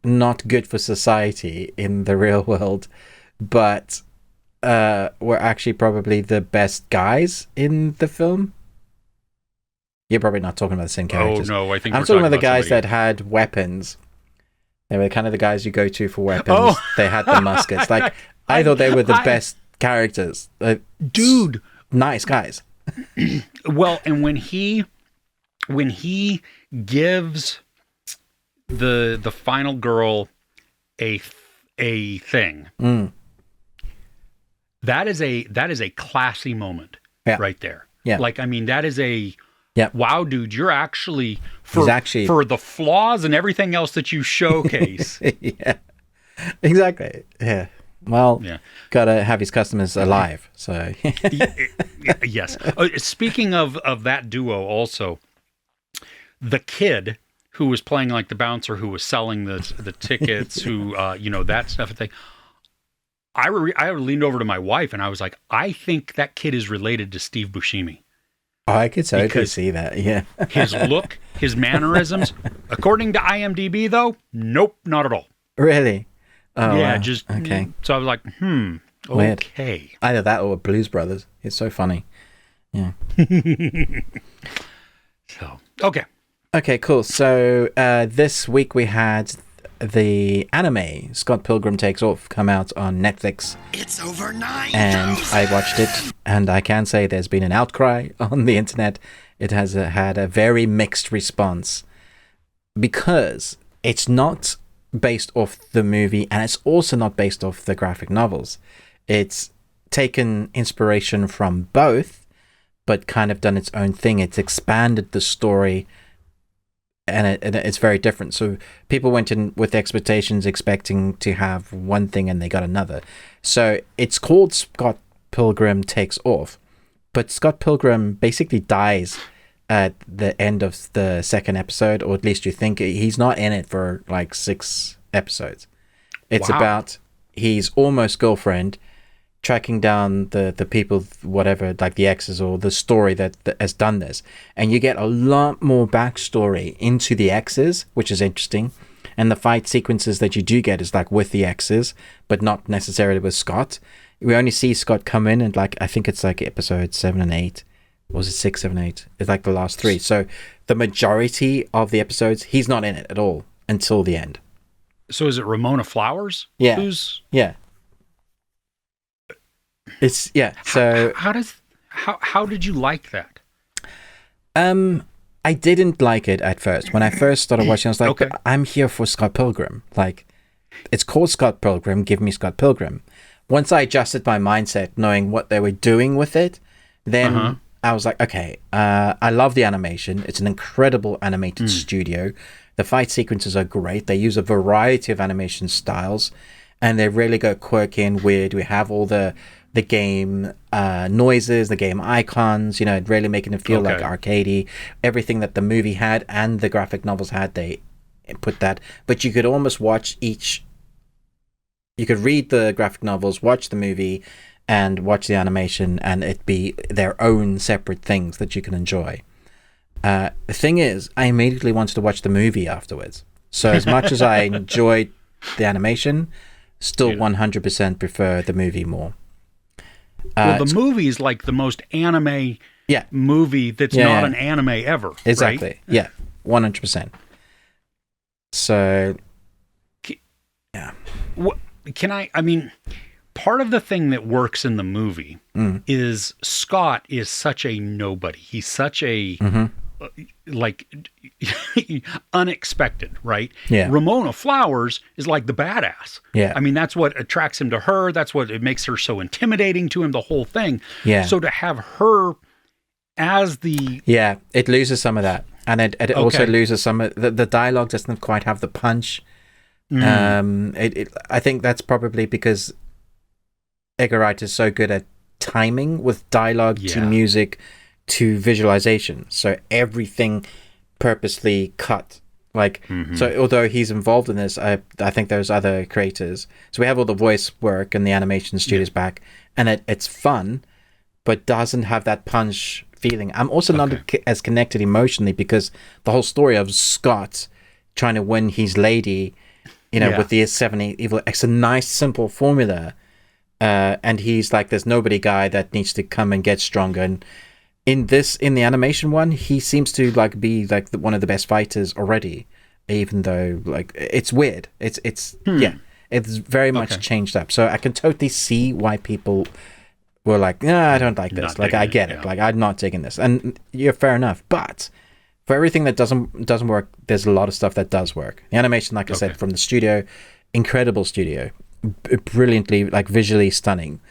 not good for society in the real world, but were actually probably the best guys in the film. You're probably not talking about the same characters. Oh no, I think I'm talking about the guys that had weapons. They were kind of the guys you go to for weapons. Oh. They had the muskets. Like, I thought they were the best characters. Dude, nice guys. Well, and when he gives the final girl a thing, that is a classy moment, right there. Yeah, like, I mean, that is a. Yeah. Wow, dude, you're actually for the flaws and everything else that you showcase. Yeah. Exactly. Yeah. Well, gotta have his customers alive. So. Yes. Speaking of that duo, also, the kid who was playing like the bouncer, who was selling the tickets, who that stuff and thing. I leaned over to my wife and I was like, I think that kid is related to Steve Buscemi. Oh, I could totally see that, yeah. His look, his mannerisms. According to IMDb, though, nope, not at all. Really? Oh, yeah, wow. Just... Okay. So I was like, Weird. Okay. Either that or Blues Brothers. It's so funny. Yeah. So, okay. Okay, cool. So this week we had the anime Scott Pilgrim Takes Off come out on Netflix. It's over 9,000. And I watched it, and I can say there's been an outcry on the internet. It has had a very mixed response because it's not based off the movie, and it's also not based off the graphic novels. It's taken inspiration from both, but kind of done its own thing. It's expanded the story, and it's very different. So people went in with expectations expecting to have one thing and they got another. So it's called Scott Pilgrim Takes Off, but Scott Pilgrim basically dies at the end of the second episode, or at least you think. He's not in it for like 6 episodes. It's about his almost girlfriend tracking down the people, whatever, like the exes or the story that has done this. And you get a lot more backstory into the exes, which is interesting. And the fight sequences that you do get is like with the exes, but not necessarily with Scott. We only see Scott come in and like, I think it's like episode 7 and 8. Or was it 6, 7, 8? It's like the last 3. So the majority of the episodes, he's not in it at all until the end. So is it Ramona Flowers? Yeah. Yeah. It's so how did you like that? I didn't like it at first. When I first started watching, I was like, I'm here for Scott Pilgrim. Like, it's called Scott Pilgrim, give me Scott Pilgrim. Once I adjusted my mindset, knowing what they were doing with it, then I was like, okay, I love the animation. It's an incredible animated studio. The fight sequences are great. They use a variety of animation styles, and they really go quirky and weird. We have all the game noises, the game icons, really making it feel like arcadey. Everything that the movie had and the graphic novels had, they put that. But you could almost watch each. You could read the graphic novels, watch the movie, and watch the animation, and it be their own separate things that you can enjoy. The thing is, I immediately wanted to watch the movie afterwards. So as much as I enjoyed the animation, still 100% prefer the movie more. Well, the movie is like the most anime movie that's not an anime ever. Exactly. Right? Yeah, 100%. So, What can I mean, part of the thing that works in the movie is Scott is such a nobody. He's such a like unexpected, right? Yeah. Ramona Flowers is like the badass. Yeah. I mean, that's what attracts him to her. That's what it makes her so intimidating to him, the whole thing. Yeah. So to have her as the... Yeah, it loses some of that. And it also loses some of... The dialogue doesn't quite have the punch. I think that's probably because Edgar Wright is so good at timing with dialogue to music to visualization. So everything purposely cut. Like, so although he's involved in this, I think there's other creators. So we have all the voice work and the animation studios back, and it's fun, but doesn't have that punch feeling. I'm also not as connected emotionally because the whole story of Scott trying to win his lady, with the 70 evil, it's a nice simple formula, and he's like this nobody guy that needs to come and get stronger. And in the animation one, he seems to be one of the best fighters already, even though it's weird. It's very much changed up. So I can totally see why people were like, no, I don't like this. I get it. I'm not digging this. And you're fair enough. But for everything that doesn't work, there's a lot of stuff that does work. The animation, like I said, from the studio, incredible studio, brilliantly, visually stunning.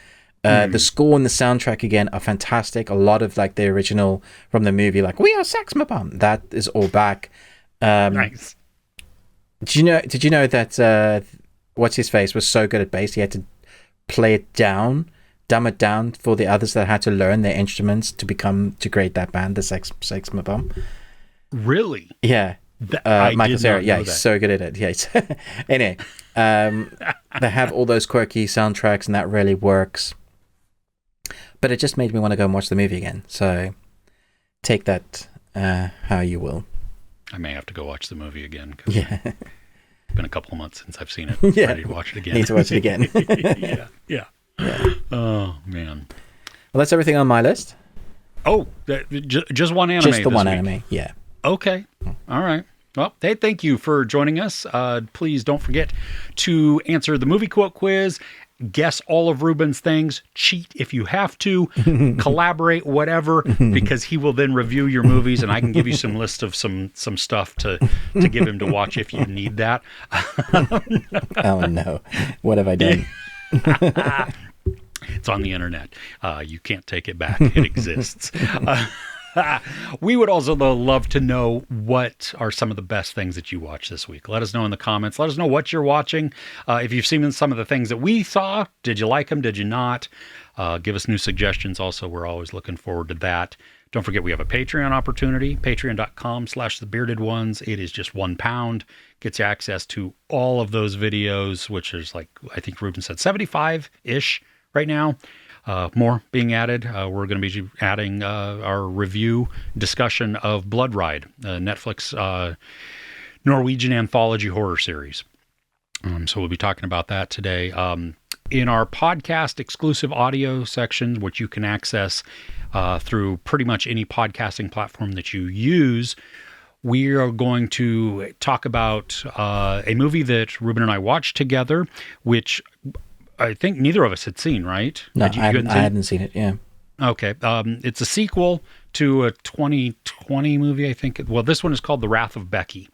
The score and the soundtrack again are fantastic. A lot of the original from the movie, "We Are Sex Mabam," that is all back. Nice. Did you know that what's his face was so good at bass he had to dumb it down for the others that had to learn their instruments to create that band, the Sex Mabam. Really? Yeah. Michael Cera, he's so good at it. Yes. Anyway, they have all those quirky soundtracks, and that really works. But it just made me want to go and watch the movie again. So take that how you will. I may have to go watch the movie again. Yeah. It's been a couple of months since I've seen it. Yeah. Ready to watch it again. Need to watch it again. Yeah. Oh, man. Well, that's everything on my list. Oh, just one anime. Just the one anime, yeah. Okay. All right. Well, hey, thank you for joining us. Please don't forget to answer the movie quote quiz, guess all of Ruben's things, cheat if you have to, collaborate, whatever, because he will then review your movies, and I can give you some list of some stuff to give him to watch if you need that. Oh, no. What have I done? It's on the internet. You can't take it back. It exists. We would also, though, love to know what are some of the best things that you watched this week. Let us know in the comments. Let us know what you're watching. If you've seen some of the things that we saw, did you like them? Did you not? Give us new suggestions. Also, we're always looking forward to that. Don't forget, we have a Patreon opportunity, patreon.com/thebeardedones. It is just £1. Gets you access to all of those videos, which is I think Ruben said 75-ish right now. More being added. We're going to be adding our review discussion of Blood Ride, Netflix Norwegian anthology horror series. So we'll be talking about that today. In our podcast exclusive audio section, which you can access through pretty much any podcasting platform that you use, we are going to talk about a movie that Ruben and I watched together, which I think neither of us had seen, right? No, I hadn't seen it, yeah. Okay. It's a sequel to a 2020 movie, I think. Well, this one is called The Wrath of Becky.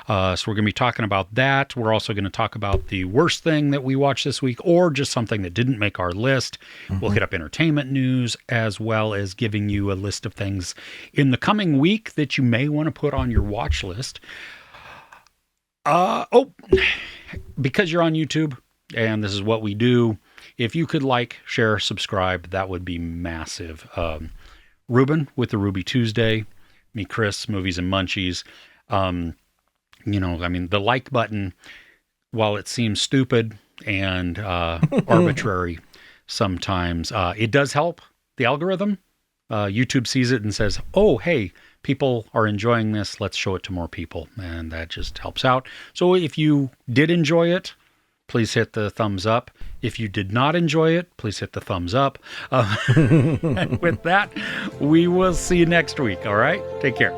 So we're going to be talking about that. We're also going to talk about the worst thing that we watched this week, or just something that didn't make our list. We'll hit up entertainment news, as well as giving you a list of things in the coming week that you may want to put on your watch list. Because you're on YouTube, and this is what we do, if you could share, subscribe, that would be massive. Ruben with the Ruby Tuesday, me, Chris, Movies and Munchies. The like button, while it seems stupid and arbitrary sometimes, it does help the algorithm. YouTube sees it and says, oh, hey, people are enjoying this. Let's show it to more people. And that just helps out. So if you did enjoy it, please hit the thumbs up. If you did not enjoy it, please hit the thumbs up. And with that, we will see you next week. All right? Take care.